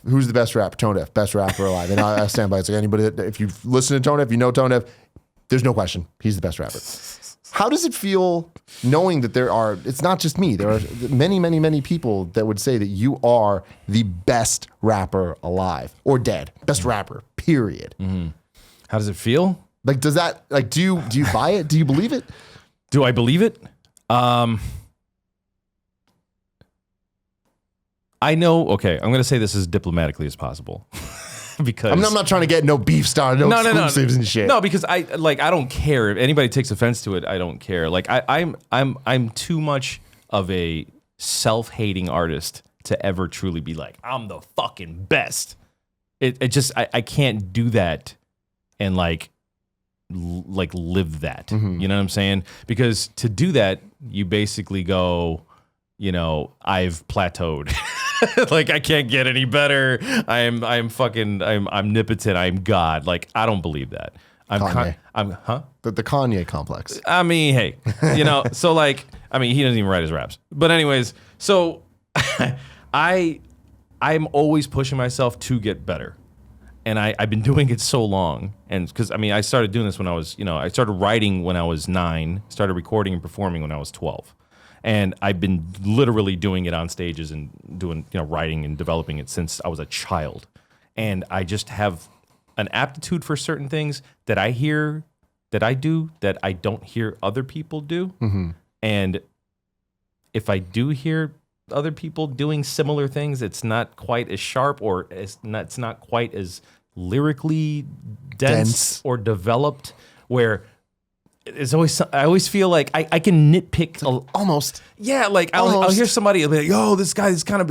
Who's the best rapper? Tonedeff, best rapper alive. And I stand by it. It's like anybody if you've listened to Tonedeff, you know Tonedeff, there's no question. He's the best rapper. How does it feel knowing that it's not just me, there are many, many, many people that would say that you are the best rapper alive or dead, best rapper, period. Mm-hmm. How does it feel? Like, does that, like, do you buy it? Do you believe it? Do I believe it? I know, okay, I'm going to say this as diplomatically as possible. Because I'm not trying to get no beef started, no exclusives and shit. No, because I don't care if anybody takes offense to it. I don't care. Like I'm too much of a self-hating artist to ever truly be like, I'm the fucking best. It just I can't do that and like live that. Mm-hmm. You know what I'm saying? Because to do that, you basically go, you know, I've plateaued. Like I can't get any better. I'm omnipotent. I'm God. Like I don't believe that. The Kanye complex. I mean, hey, you know, so like, I mean, he doesn't even write his raps. But anyways, so I'm always pushing myself to get better. And I've been doing it so long. And because, I mean, I started doing this when I was, you know, I started writing when I was 9, started recording and performing when I was 12. And I've been literally doing it on stages and doing, you know, writing and developing it since I was a child. And I just have an aptitude for certain things that I hear, that I do, that I don't hear other people do. Mm-hmm. And if I do hear other people doing similar things, it's not quite as sharp or it's not quite as lyrically dense. Or developed, where it's always, I always feel like I can nitpick almost. Yeah, like I'll hear somebody be like, "Yo, this guy is kind of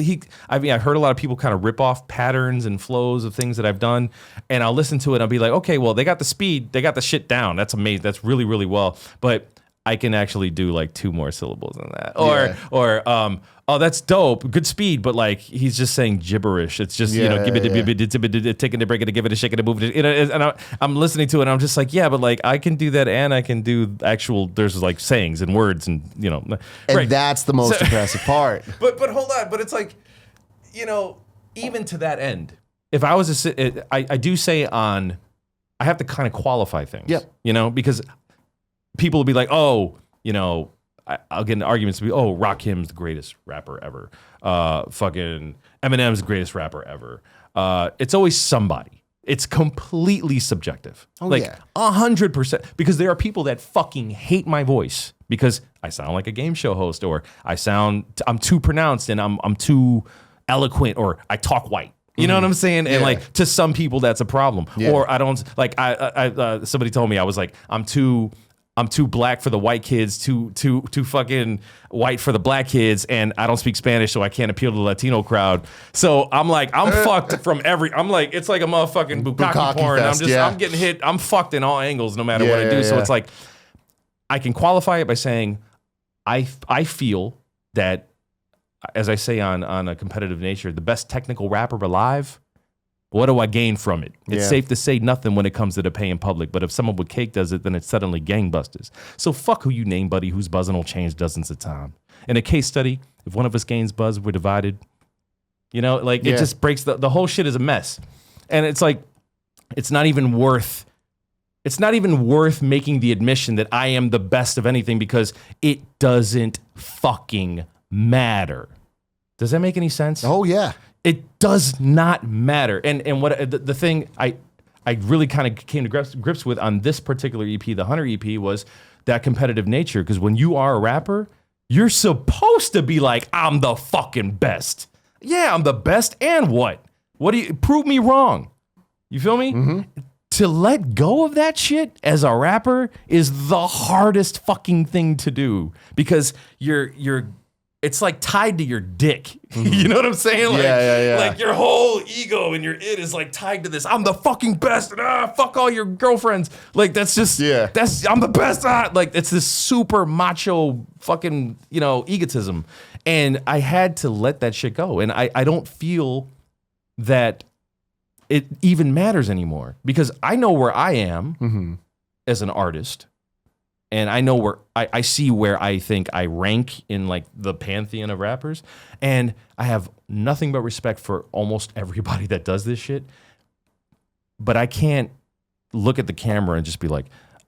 I heard a lot of people kind of rip off patterns and flows of things that I've done, and I'll listen to it and I'll be like, "Okay, well, they got the speed, they got the shit down. That's amazing. That's really, really well." But I can actually do like 2 more syllables than that. Or oh, that's dope. Good speed, but like he's just saying gibberish. It's just, you know, give it, taking the break it, give it a shake it, move it. And I'm listening to it and I'm just like, yeah, but like I can do that and I can do actual, there's like sayings and words and, you know. And right. that's the most impressive part. But hold on, but it's like, you know, even to that end, if I was I do say I have to kind of qualify things. Yep. You know, because people will be like, oh, you know, I'll get in arguments to be, oh, Rakim's the greatest rapper ever. Fucking Eminem's the greatest rapper ever. It's always somebody. It's completely subjective. Oh, like yeah. 100%. Because there are people that fucking hate my voice because I sound like a game show host, or I'm too pronounced and I'm too eloquent, or I talk white. You know what I'm saying? Yeah. And like to some people that's a problem. Yeah. Or I don't like I somebody told me I was like, I'm too black for the white kids, too fucking white for the black kids, and I don't speak Spanish, so I can't appeal to the Latino crowd. So I'm like, I'm fucked from I'm like, it's like a motherfucking bukkake porn. Fest, I'm getting hit. I'm fucked in all angles, no matter what I do. So it's like, I can qualify it by saying, I feel that, as I say on a competitive nature, the best technical rapper alive. What do I gain from it? It's safe to say nothing when it comes to the paying public, but if someone with cake does it, then it's suddenly gangbusters. So fuck who you name, buddy, whose buzzing will change dozens of times. In a case study, if one of us gains buzz, we're divided. You know, like it just breaks the whole shit is a mess. And it's like, it's not even worth making the admission that I am the best of anything, because it doesn't fucking matter. Does that make any sense? Oh, yeah. It does not matter. And what the thing I really kind of came to grips with on this particular EP, the Hunter EP, was that competitive nature. Because when you are a rapper, you're supposed to be like, I'm the fucking best. Yeah, I'm the best. And what? What do you prove me wrong? You feel me? Mm-hmm. To let go of that shit as a rapper is the hardest fucking thing to do, because it's like tied to your dick. You know what I'm saying? Like, like your whole ego and your id is like tied to this. I'm the fucking best. And, fuck all your girlfriends. Like that's just I'm the best. Like it's this super macho fucking, you know, egotism. And I had to let that shit go. And I don't feel that it even matters anymore, because I know where I am as an artist. And I know where I see where I think I rank in like the pantheon of rappers. And I have nothing but respect for almost everybody that does this shit. But I can't look at the camera and just be like,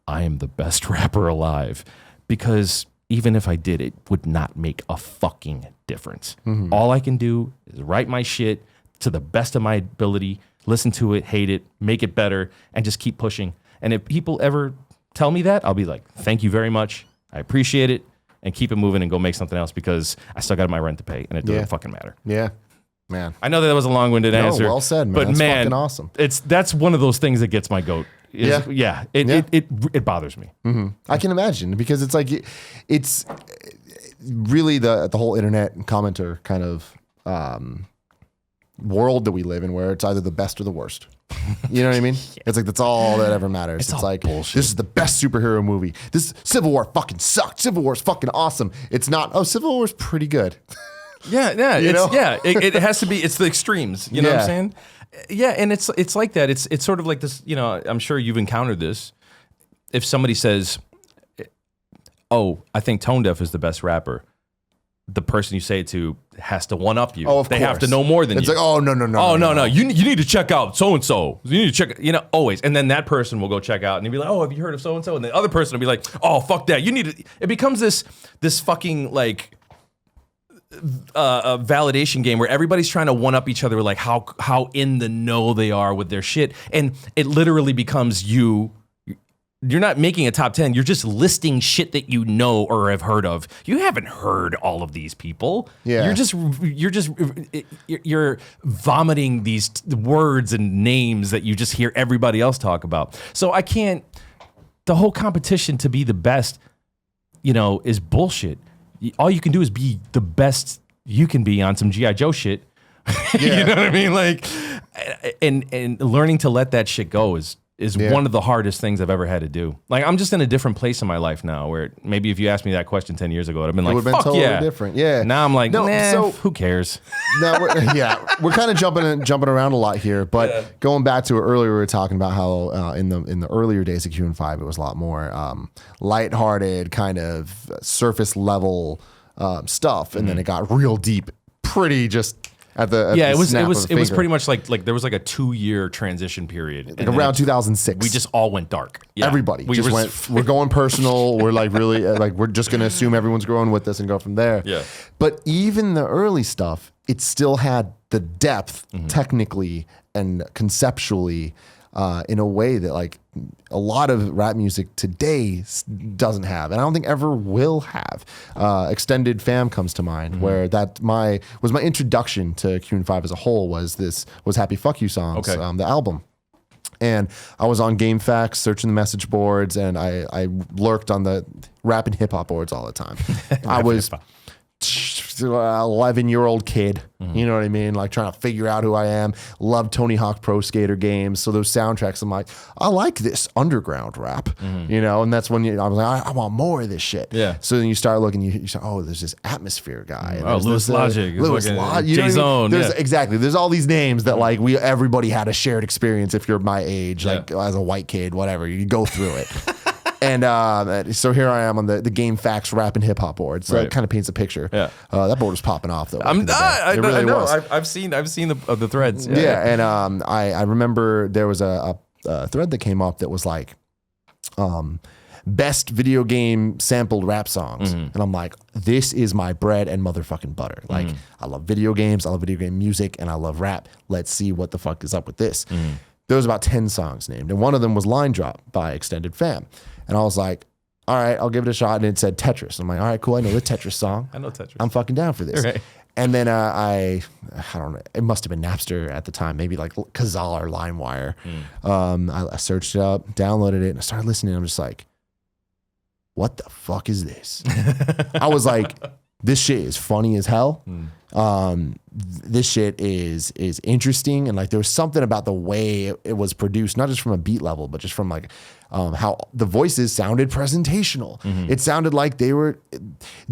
I am the best rapper alive. because even if I did, it would not make a fucking difference. All I can do is write my shit to the best of my ability, listen to it, hate it, make it better, and just keep pushing. And if people ever tell me that, I'll be like, thank you very much. I appreciate it, and keep it moving and go make something else because I still got my rent to pay, and it doesn't fucking matter. Yeah. Man. I know that was a long-winded answer. Well said, man. But That's man, fucking awesome. That's one of those things that gets my goat. It bothers me. I can imagine because it's like it's really the whole internet and commenter kind of world that we live in, where it's either the best or the worst. You know what I mean? It's like that's all that ever matters. It's like bullshit. This is the best superhero movie. This Civil War fucking sucked. Civil War is fucking awesome. It's not. Oh, Civil War is pretty good. It has to be. It's the extremes. You know what I'm saying? Yeah, and it's like that. It's sort of like this. You know, I'm sure you've encountered this. If somebody says, "Oh, I think Tonedeff is the best rapper," the person you say it to has to one up you. Oh, of they course. have to know more than it's you. It's like, oh no. No. You need to check out so and so. You need to check. You know, always. And then that person will go check out, and he'll be like, "Oh, have you heard of so and so?" And the other person will be like, "Oh, fuck that. You need to." It becomes this fucking like a validation game where everybody's trying to one up each other, like how in the know they are with their shit, and it literally becomes you. You're not making a top 10. You're just listing shit that you know or have heard of. You haven't heard all of these people. Yeah. You're vomiting these words and names that you just hear everybody else talk about. So I can't. The whole competition to be the best, you know, is bullshit. All you can do is be the best you can be on some G.I. Joe shit. You know what I mean? Like, and learning to let that shit go is one of the hardest things I've ever had to do. Like, I'm just in a different place in my life now where maybe if you asked me that question 10 years ago, I'd have been like, fuck totally yeah. different. Yeah. Now I'm like, so who cares? No, we're kind of jumping around a lot here, but going back to earlier, we were talking about how in the earlier days of QN5, it was a lot more lighthearted, kind of surface level stuff, and then it got real deep, pretty just. It was pretty much like there was like a 2-year transition period. Like around 2006. We just all went dark. Yeah. Everybody we're going personal. We're like really like we're just going to assume everyone's growing with us and go from there. Yeah. But even the early stuff, it still had the depth technically and conceptually in a way that like a lot of rap music today doesn't have, and I don't think ever will have. Extended Fam comes to mind, where that my introduction to QN5 as a whole was Happy Fuck You Songs, the album. And I was on GameFAQs searching the message boards, and I lurked on the rap and hip hop boards all the time. I was 11-year-old kid, you know what I mean? Like trying to figure out who I am. Love Tony Hawk Pro Skater games. So those soundtracks, I'm like, I like this underground rap, you know? And that's when I was like, I want more of this shit. Yeah. So then you start looking, you say, oh, there's this Atmosphere guy. Oh, Louis Logic. J-Zone. Exactly. There's all these names that like everybody had a shared experience if you're my age, like as a white kid, whatever, you go through it. And so here I am on the GameFAQs rap and hip hop board. So it kind of paints a picture. Yeah. That board was popping off though. I know. I've seen the threads. Yeah. And I remember there was a thread that came up that was like best video game sampled rap songs. And I'm like, this is my bread and motherfucking butter. Like I love video games, I love video game music, and I love rap. Let's see what the fuck is up with this. There was about 10 songs named, and one of them was Line Drop by Extended Fam. And I was like, all right, I'll give it a shot. And it said Tetris. I'm like, all right, cool. I know the Tetris song. I know Tetris. I'm fucking down for this. Right. And then I don't know, it must have been Napster at the time, maybe like Kazaa or LimeWire. I searched it up, downloaded it, and I started listening. I'm just like, what the fuck is this? I was like, this shit is funny as hell. This shit is interesting, and like there was something about the way it was produced, not just from a beat level, but just from like how the voices sounded presentational. It sounded like they were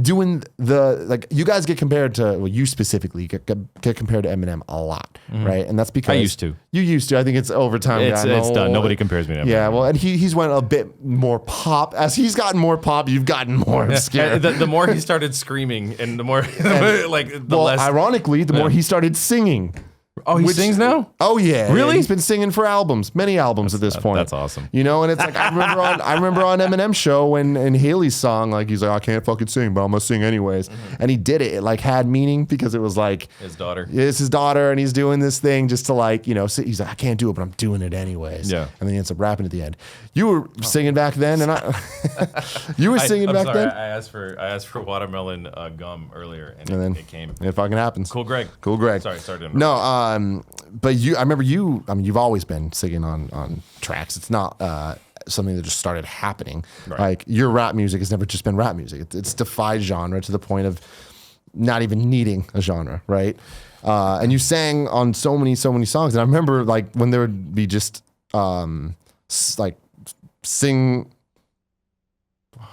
doing like you guys get compared to, well, you specifically get compared to Eminem a lot, right? And that's because I used to. You used to. I think it's over time. It's done. Nobody compares me to Eminem. Yeah, well, and he's went a bit more pop. As he's gotten more pop, you've gotten more obscure. The more he started screaming, and the more like the less. Ironically, the more he started singing. Oh, he sings now? Oh yeah, Really? He's been singing for many albums at this point. That's awesome. You know, and it's like I remember on Eminem's show when in Haley's song, like he's like, I can't fucking sing, but I'm gonna sing anyways, and he did it. It like had meaning because it was like His daughter. it's his daughter, and he's doing this thing just to like he's like I can't do it, but I'm doing it anyways. Yeah, and then he ends up rapping at the end. You were singing back then, and you were singing back then. I asked for watermelon gum earlier, and then it came. It fucking happens. Cool, Greg. Sorry to interrupt. No, but I remember you. I mean, you've always been singing on tracks. It's not something that just started happening. Right. Like your rap music has never just been rap music. It's defied genre to the point of not even needing a genre, right? And you sang on so many songs. And I remember like when there would be just like sing.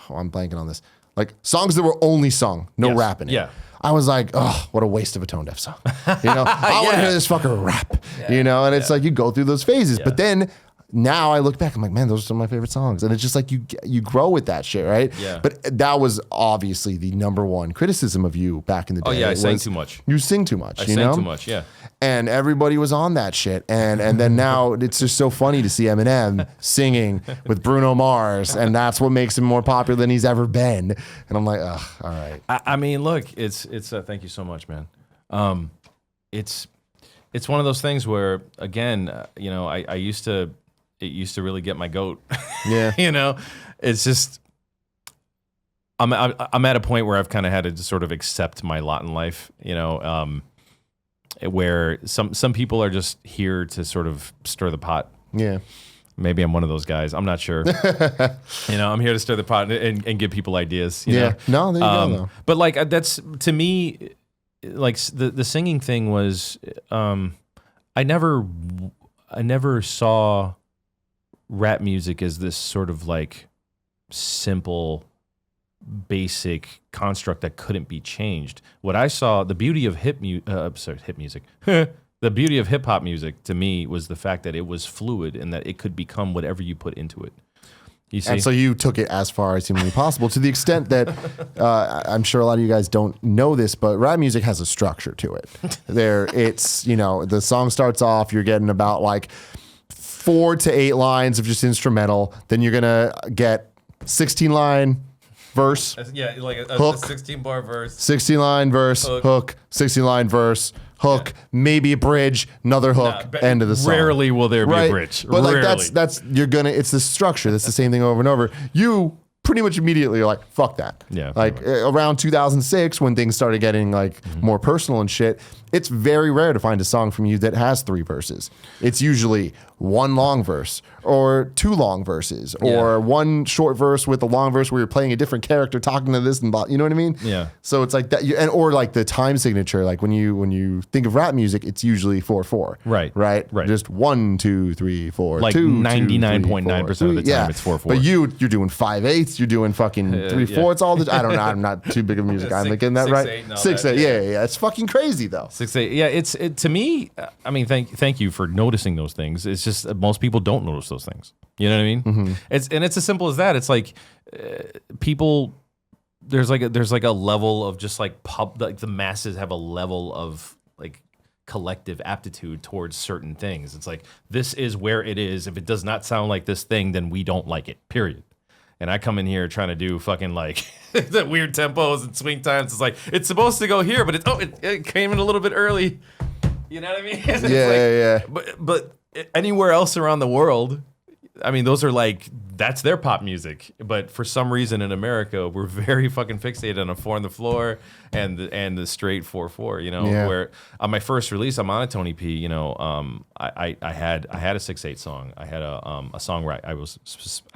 Oh, I'm blanking on this. Like songs that were only sung, no rap in it. Yeah. I was like, oh, what a waste of a Tonedeff song. You know, I want to hear this fucker rap. You know, and it's like you go through those phases. But then now I look back, I'm like, man, those are some of my favorite songs. And it's just like you grow with that shit, right? Yeah. But that was obviously the number one criticism of you back in the day. Oh yeah, I sang too much. You sing too much. I you sang know? too much. Yeah. And everybody was on that shit. And then now it's just so funny to see Eminem singing with Bruno Mars. And that's what makes him more popular than he's ever been. And I'm like, ugh, all right. I mean, look, it's thank you so much, man. It's one of those things where, again, it used to really get my goat. Yeah. You know, it's just, I'm at a point where I've kind of had to sort of accept my lot in life, where some people are just here to sort of stir the pot. Yeah. Maybe I'm one of those guys. I'm not sure. I'm here to stir the pot and give people ideas. You know? No, there you go, though. But like that's, to me, like the singing thing was, I never saw rap music as this sort of like simple, basic construct that couldn't be changed. What I saw, the beauty of hip music, the beauty of hip hop music to me was the fact that it was fluid and that it could become whatever you put into it. You see? And so you took it as far as humanly possible to the extent that I'm sure a lot of you guys don't know this, but rap music has a structure to it. The song starts off, you're getting about like 4 to 8 lines of just instrumental. Then you're going to get 16-line verse. Yeah, like a hook, 16-bar verse. 16-line verse, hook 16-line verse, hook, maybe a bridge, another hook, end of the song. Rarely will there be a bridge. But rarely. like it's the structure. That's the same thing over and over. You pretty much immediately are like, fuck that. Yeah. Like around 2006 when things started getting like more personal and shit, it's very rare to find a song from you that has 3 verses. It's usually 1 long verse or 2 long verses or 1 short verse with a long verse where you're playing a different character talking to this and blah, you know what I mean? Yeah. So it's like that, or like the time signature. Like when you think of rap music, it's usually 4/4. Right. Just 1, 2, 3, 4. Like 99.9% of the time, it's 4/4. But you're doing 5/8. You're doing fucking 3/4. All the. I don't know. I'm not too big of a music guy. I'm getting that right. 6/8. Yeah. It's fucking crazy though. 6/8. Yeah. It's to me. I mean, thank you for noticing those things. It's just most people don't notice those things. You know what I mean? Mm-hmm. It's as simple as that. It's like people. There's like a level of just like like the masses have a level of like collective aptitude towards certain things. It's like, this is where it is. If it does not sound like this thing, then we don't like it, period. And I come in here trying to do fucking like the weird tempos and swing times. It's like, it's supposed to go here, but it came in a little bit early. You know what I mean? Yeah. But anywhere else around the world, I mean, those are like, that's their pop music. But for some reason in America, we're very fucking fixated on a 4 on the floor and the straight 4/4. Where on my first release, I'm on a Tony P. I had a 6/8 song. I had a song where I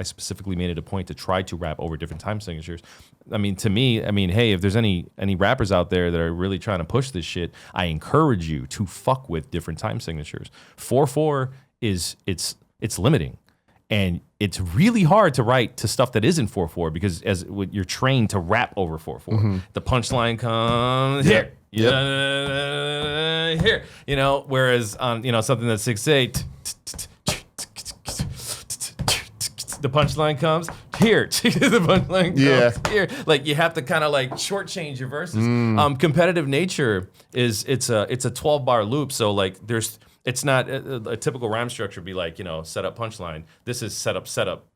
specifically made it a point to try to rap over different time signatures. I mean, to me, hey, if there's any rappers out there that are really trying to push this shit, I encourage you to fuck with different time signatures. 4/4 it's limiting. And it's really hard to write to stuff that isn't 4/4 because you're trained to rap over 4/4. Mm-hmm. The punchline comes here. Here. Whereas on something that's 6/8, the punchline comes here. The punchline comes here. Like you have to kind of like shortchange your verses. Competitive nature is it's a 12-bar loop. So like it's not a typical rhyme structure. Would be like set up punchline. This is set up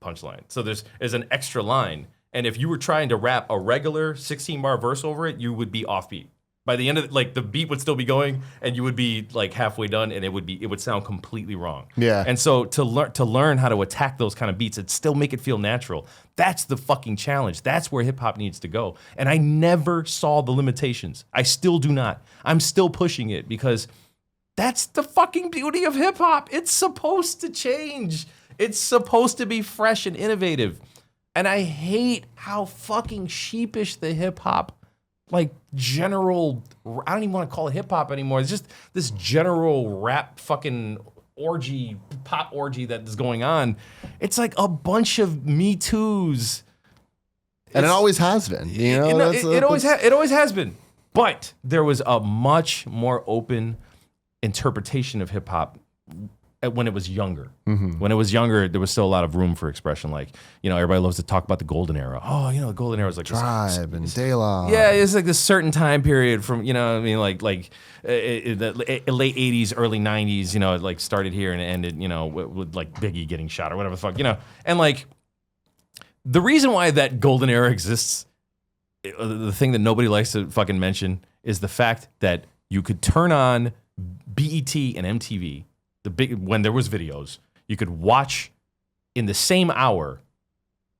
punchline. So there's an extra line. And if you were trying to rap a regular 16-bar verse over it, you would be offbeat. By the end of it, the beat would still be going, and you would be like halfway done, and it would sound completely wrong. Yeah. And so to learn how to attack those kind of beats and still make it feel natural, that's the fucking challenge. That's where hip hop needs to go. And I never saw the limitations. I still do not. I'm still pushing it because that's the fucking beauty of hip hop. It's supposed to change. It's supposed to be fresh and innovative. And I hate how fucking sheepish the hip hop general, I don't even want to call it hip hop anymore. It's just this general rap fucking pop orgy that is going on. It's like a bunch of Me Too's. And it always has been, It always has been. But there was a much more open interpretation of hip hop when it was younger. Mm-hmm. When it was younger, there was still a lot of room for expression. Everybody loves to talk about the golden era. Oh, the golden era was like Tribe and De La. Yeah, it's like this certain time period from, late 80s, early 90s, it like started here and it ended, with like Biggie getting shot or whatever the fuck, And like, the reason why that golden era exists, the thing that nobody likes to fucking mention is the fact that you could turn on BET and MTV when there was videos, you could watch in the same hour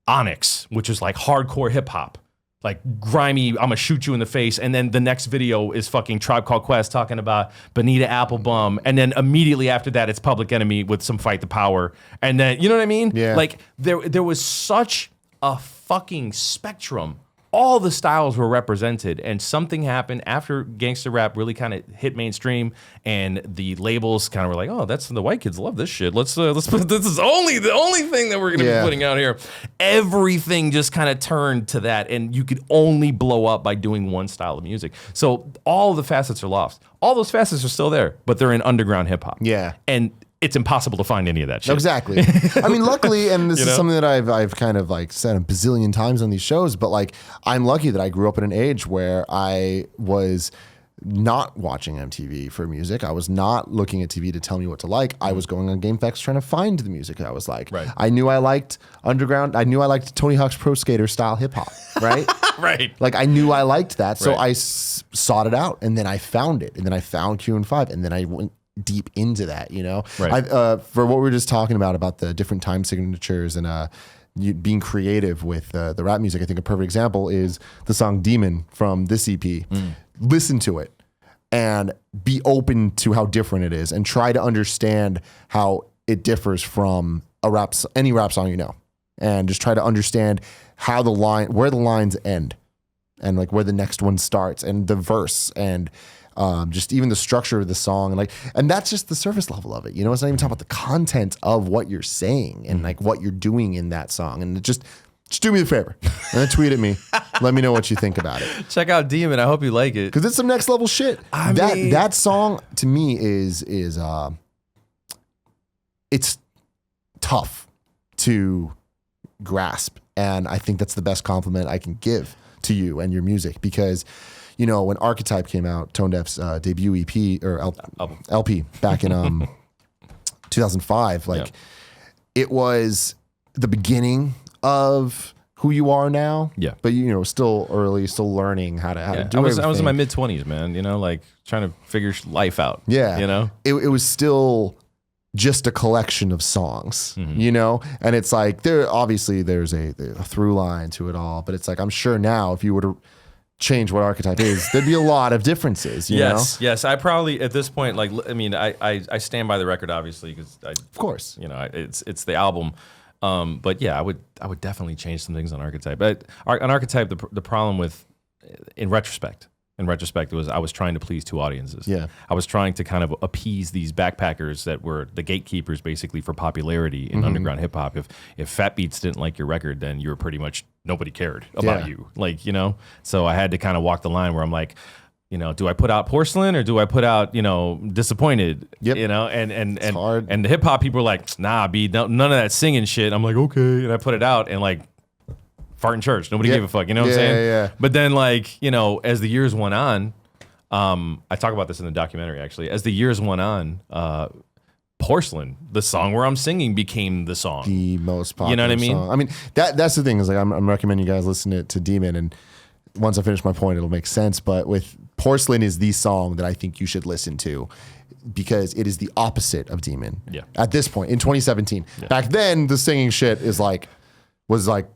Onyx, which is like hardcore hip hop, like grimy, I'm gonna shoot you in the face, and then the next video is fucking Tribe Called Quest talking about Bonita Applebum, and then immediately after that it's Public Enemy with some Fight the Power, and then you know what I mean? Yeah. Like there was such a fucking spectrum. All the styles were represented, and something happened after gangster rap really kind of hit mainstream, and the labels kind of were like, "Oh, that's the white kids love this shit. Let's put this is the only thing that we're gonna be putting out here." Everything just kind of turned to that, and you could only blow up by doing one style of music. So all the facets are lost. All those facets are still there, but they're in underground hip hop. Yeah, and it's impossible to find any of that shit. Exactly. I mean, luckily, and this is something that I've kind of like said a bazillion times on these shows, but like I'm lucky that I grew up in an age where I was not watching MTV for music. I was not looking at TV to tell me what to like. I was going on GameFAQs trying to find the music that I was like. Right. I knew I liked underground. I knew I liked Tony Hawk's Pro Skater style hip hop, right? Right. Like I knew I liked that. So Right. I sought it out, and then I found it, and then I found Q&5, and then I went deep into that, Right. For what we were just talking about the different time signatures and you being creative with the rap music. I think a perfect example is the song Demon from this EP. Listen to it and be open to how different it is, and try to understand how it differs from any rap song, and just try to understand how where the lines end, and like where the next one starts, and the verse, and just even the structure of the song, and that's just the surface level of it. It's not even talking about the content of what you're saying and like what you're doing in that song. And just do me the favor and then tweet at me. Let me know what you think about it. Check out Demon. I hope you like it, because it's some next level shit. That song to me is it's tough to grasp, and I think that's the best compliment I can give to you and your music, because when Archetype came out, Tonedeff's debut EP or LP back in 2005, it was the beginning of who you are now. Yeah. But still early, still learning how to do it. I was in my mid-20s, man, trying to figure life out. Yeah. It was still just a collection of songs, and it's like there's a through line to it all, but it's like, I'm sure now if you were to change what Archetype is, there'd be a lot of differences. Yes. I probably at this point, I stand by the record, obviously, because of course, it's the album. But yeah, I would definitely change some things on Archetype. But on Archetype, the problem with, in retrospect, was I was trying to please two audiences. Yeah, I was trying to kind of appease these backpackers that were the gatekeepers, basically, for popularity in underground hip hop. If Fat Beats didn't like your record, then you were pretty much nobody cared about you. So I had to kind of walk the line where I'm like, do I put out Porcelain or do I put out, Disappointed? Yep. And hard. and the hip hop people are like, nah, none of that singing shit. I'm like, okay, and I put it out and like fart in church. Nobody gave a fuck. You know what I'm saying? Yeah. But then as the years went on, I talk about this in the documentary actually. As the years went on, Porcelain, the song where I'm singing, became the song. The most popular. You know what I mean? Song. I mean that's the thing is like I'm recommending you guys listen to Demon, and once I finish my point, it'll make sense. But with Porcelain is the song that I think you should listen to because it is the opposite of Demon. Yeah. At this point in 2017, back then the singing shit was like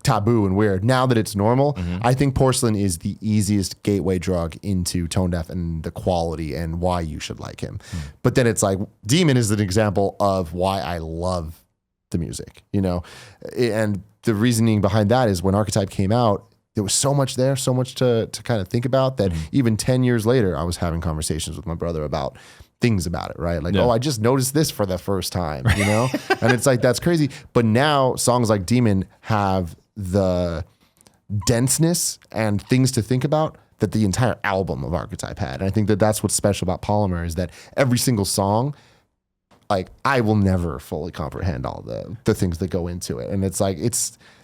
taboo and weird. Now that it's normal, I think Porcelain is the easiest gateway drug into Tonedeff and the quality and why you should like him. But then it's like Demon is an example of why I love the music, and the reasoning behind that is when Archetype came out, there was so much there, so much to kind of think about that even 10 years later, I was having conversations with my brother about things about it, right? Like, oh, I just noticed this for the first time, And it's like, that's crazy. But now songs like Demon have the denseness and things to think about that the entire album of Archetype had. And I think that that's what's special about Polymer is that every single song, like I will never fully comprehend all the things that go into it. And it's like,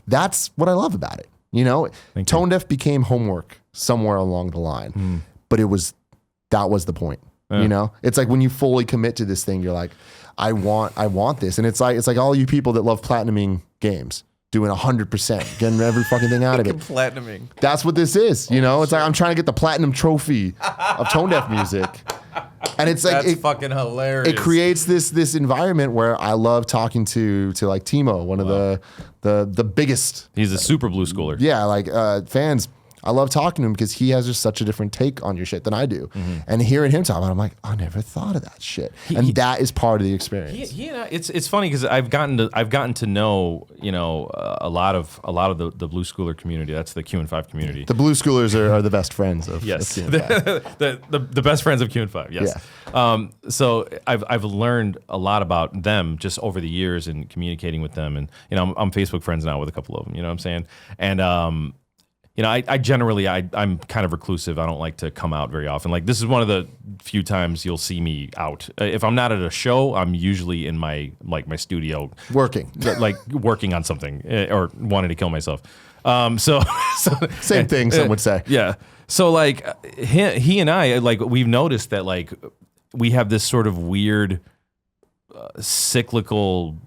that's what I love about it. Tonedeff became homework somewhere along the line, but that was the point. It's like when you fully commit to this thing, you're like, I want this. And it's like all you people that love platinuming games doing 100%, getting every fucking thing out of it. Platinuming. That's what this is. It's like I'm trying to get the platinum trophy of Tonedeff music. And it's like that's fucking hilarious. It creates this environment where I love talking to like Timo, one of the biggest. He's a super blue schooler. Yeah, like fans. I love talking to him because he has just such a different take on your shit than I do. And hearing him talk about it, I'm like, I never thought of that shit. And that is part of the experience. It's funny because I've gotten to know a lot of the blue schooler community. That's the Q&5 community. The blue schoolers are the best friends of yes, of Q&5. the best friends of Q&5. Yes. Yeah. So I've learned a lot about them just over the years and communicating with them, and I'm Facebook friends now with a couple of them. You know what I'm saying? And I generally, I'm kind of reclusive. I don't like to come out very often. Like, this is one of the few times you'll see me out. If I'm not at a show, I'm usually in my studio. Working. Like, working on something or wanting to kill myself. Same thing, some would say. Yeah. So, like, he and I, like, we've noticed that, like, we have this sort of weird cyclical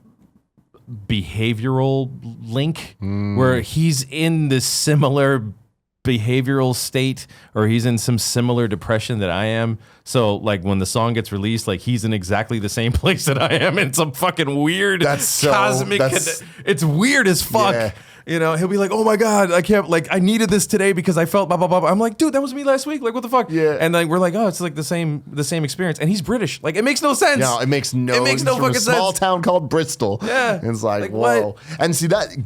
behavioral link where he's in this similar behavioral state or he's in some similar depression that I am. So like when the song gets released, like he's in exactly the same place that I am in some fucking weird cosmic. It's weird as fuck. Yeah. He'll be like, "Oh my God, I needed this today because I felt blah blah blah." I'm like, "Dude, that was me last week. Like, what the fuck?" Yeah. And like we're like, "Oh, it's like the same experience." And he's British. Like, it makes no sense. No, it makes no fucking sense. Small town called Bristol. Yeah. And it's like What? whoa. And see that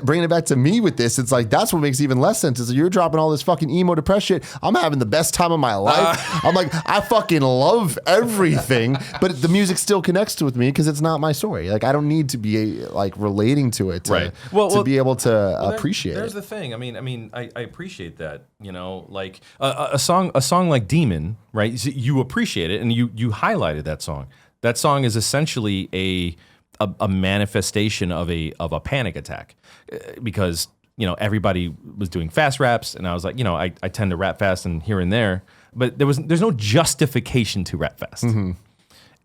bringing it back to me with this, it's like that's what makes even less sense. Is you're dropping all this fucking emo depressed shit. I'm having the best time of my life. I'm like, I fucking love everything, but the music still connects with me because it's not my story. Like I don't need to be like relating to it to be able to appreciate There's it. the thing. I mean, I appreciate that. Like a song like Demon, right? You appreciate it, and you highlighted that song. That song is essentially a manifestation of a panic attack, because everybody was doing fast raps, and I was like, I tend to rap fast and here and there, but there's no justification to rap fast.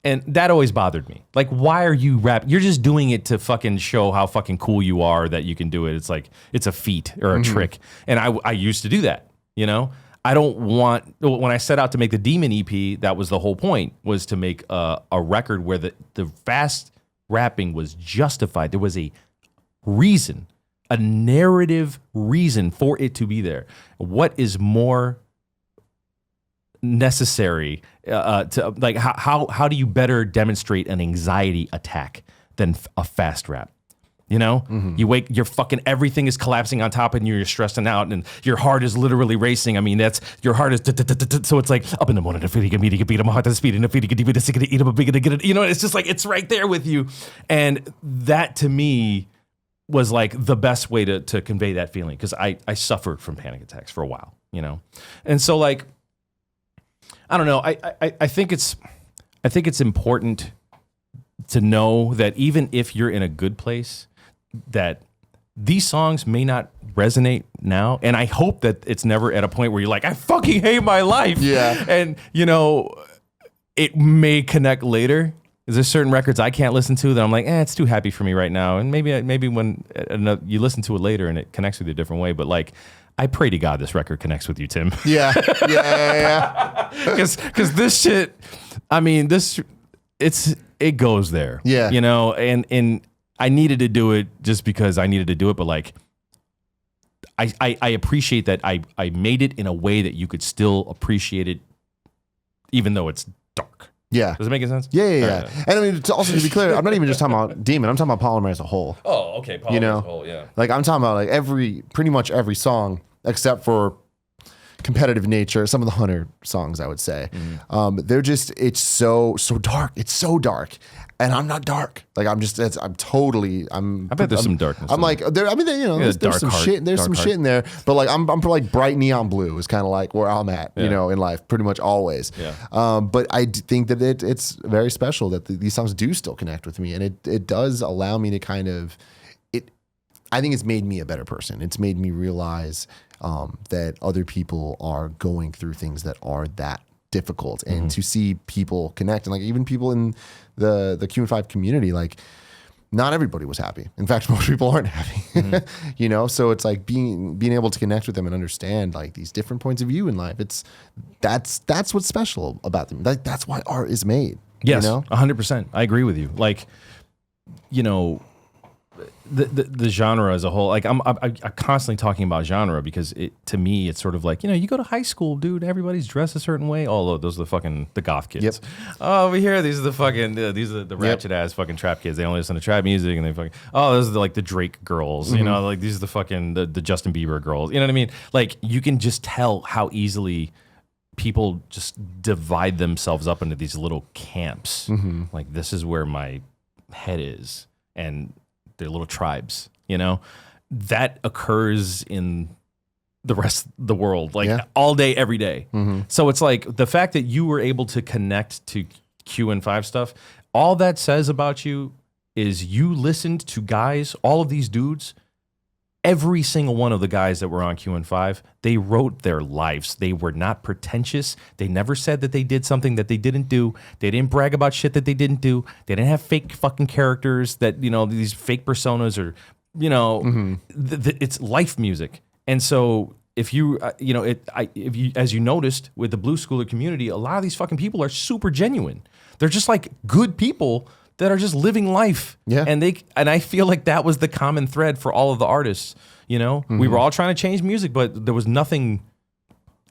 And that always bothered me. Like, why are you rapping? You're just doing it to fucking show how fucking cool you are that you can do it. It's like, it's a feat or a trick. And I used to do that, I don't want, when I set out to make the Demon EP, that was the whole point, was to make a record where the fast rapping was justified. There was a reason, a narrative reason for it to be there. What is more necessary to like how do you better demonstrate an anxiety attack than a fast rap? You wake, your fucking everything is collapsing on top of you, you're stressing out, and your heart is literally racing. I mean, that's your heart is so it's like up in the morning, my heart is speeding, it's just like it's right there with you. And that to me was like the best way to convey that feeling, because I suffered from panic attacks for a while, and so like I don't know. I think it's important to know that even if you're in a good place, that these songs may not resonate now. And I hope that it's never at a point where you're like, I fucking hate my life. Yeah. And, it may connect later. There's certain records I can't listen to that I'm like, it's too happy for me right now. And maybe when you listen to it later and it connects with you a different way. But like, I pray to God this record connects with you, Tim. Yeah. Because this shit, I mean, it goes there. Yeah. And I needed to do it just because I needed to do it. But like, I appreciate that I made it in a way that you could still appreciate it, even though it's dark. Yeah. Does it make any sense? Yeah. Right. And I mean, also to be clear, I'm not even just talking about Demon. I'm talking about Polymer as a whole. Oh, okay. Polymer as a whole, yeah. Like I'm talking about like pretty much every song except for competitive nature. Some of the Hunter songs, I would say, they're just, it's so dark. It's so dark. And I'm not dark. Like I bet there's some darkness. I'm like, there's some shit. There's some shit in there. But like, I'm like bright neon blue is kind of like where I'm at, in life, pretty much always. Yeah. But I think that it's very special that these songs do still connect with me, and it does allow me to kind of I think it's made me a better person. It's made me realize that other people are going through things that are that difficult, and to see people connect, and like even people in the Q5 community, like not everybody was happy. In fact, most people aren't happy. So it's like being able to connect with them and understand like these different points of view in life. That's what's special about them. Like that's why art is made. Yes, 100%. I agree with you. Like, the genre as a whole, like I'm constantly talking about genre because to me it's sort of like, you go to high school, dude, everybody's dressed a certain way. Although those are the goth kids. Yep. Oh, over here these are the ratchet ass fucking trap kids. They only listen to trap music and they fucking those are like the Drake girls. Like these are the fucking the Justin Bieber girls. You know what I mean? Like you can just tell how easily people just divide themselves up into these little camps. Like this is where my head is, and they're little tribes, that occurs in the rest of the world, like all day, every day. So it's like the fact that you were able to connect to Q&5 stuff, all that says about you is you listened to guys, all of these dudes, every single one of the guys that were on Q&5, they wrote their lives. They were not pretentious. They never said that they did something that they didn't do. They didn't brag about shit that they didn't do. They didn't have fake fucking characters that, these fake personas or, it's life music. And so if you, as you noticed with the Blue Schooler community, a lot of these fucking people are super genuine. They're just like good people that are just living life. Yeah. And I feel like that was the common thread for all of the artists. We were all trying to change music, but there was nothing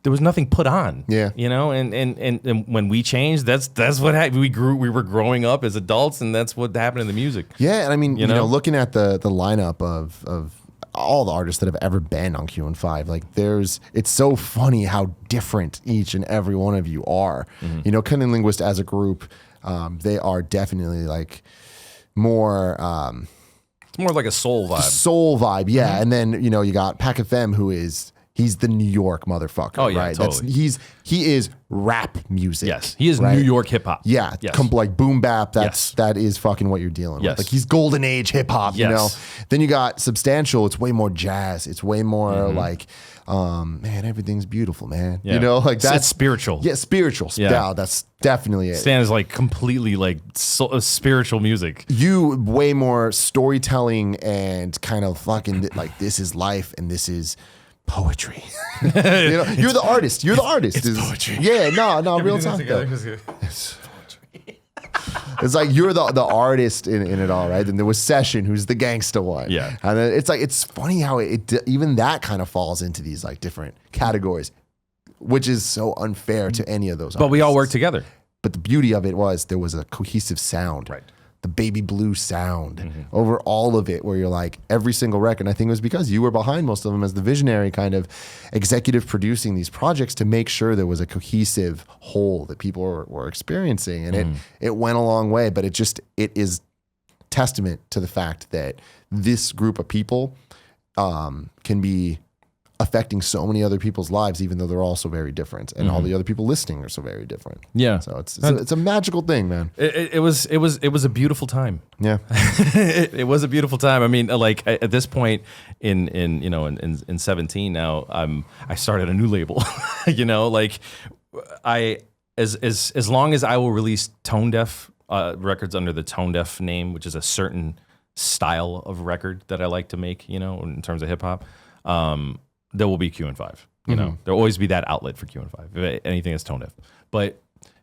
put on. Yeah. And when we changed, that's what happened. We were growing up as adults, and that's what happened in the music. Yeah, and I mean, looking at the lineup of all the artists that have ever been on Q&5, like it's so funny how different each and every one of you are. Cunning Linguist as a group, they are definitely like more it's more like a soul vibe. Soul vibe, yeah. And then you got Pac FM, he's the New York motherfucker. Oh yeah, right. Totally. He is rap music. Yes, he is New York hip hop. Yeah, yes. Like boom bap. That is fucking what you're dealing with. Like he's golden age hip hop. Yes. Then you got Substantial. It's way more jazz. It's way more like. Man, everything's beautiful, man. Yeah. Like that's spiritual. Yeah, spiritual. Yeah, that's definitely it. Stan is like completely like spiritual music. You way more storytelling and kind of fucking like this is life and this is poetry. You're the artist. You're the artist. It's poetry. Yeah, no, real talk. It's like you're the artist in it all, right? And there was Session, who's the gangsta one. Yeah. And then it's funny how even that kind of falls into these like different categories, which is so unfair to any of those artists. But we all work together. But the beauty of it was there was a cohesive sound. Right. The baby blue sound over all of it, where you're like every single record. And I think it was because you were behind most of them as the visionary kind of executive producing these projects to make sure there was a cohesive whole that people were experiencing. And it went a long way, but it is testament to the fact that this group of people can be affecting so many other people's lives, even though they're all so very different, and all the other people listening are so very different. Yeah. So it's a magical thing, man. It was a beautiful time. Yeah. It was a beautiful time. I mean, like at this point in 17 now, I started a new label. Like as long as I will release Tonedeff records under the Tonedeff name, which is a certain style of record that I like to make, in terms of hip hop, there will be Q&5. There'll always be that outlet for Q&5. If anything is Tonedeff. But,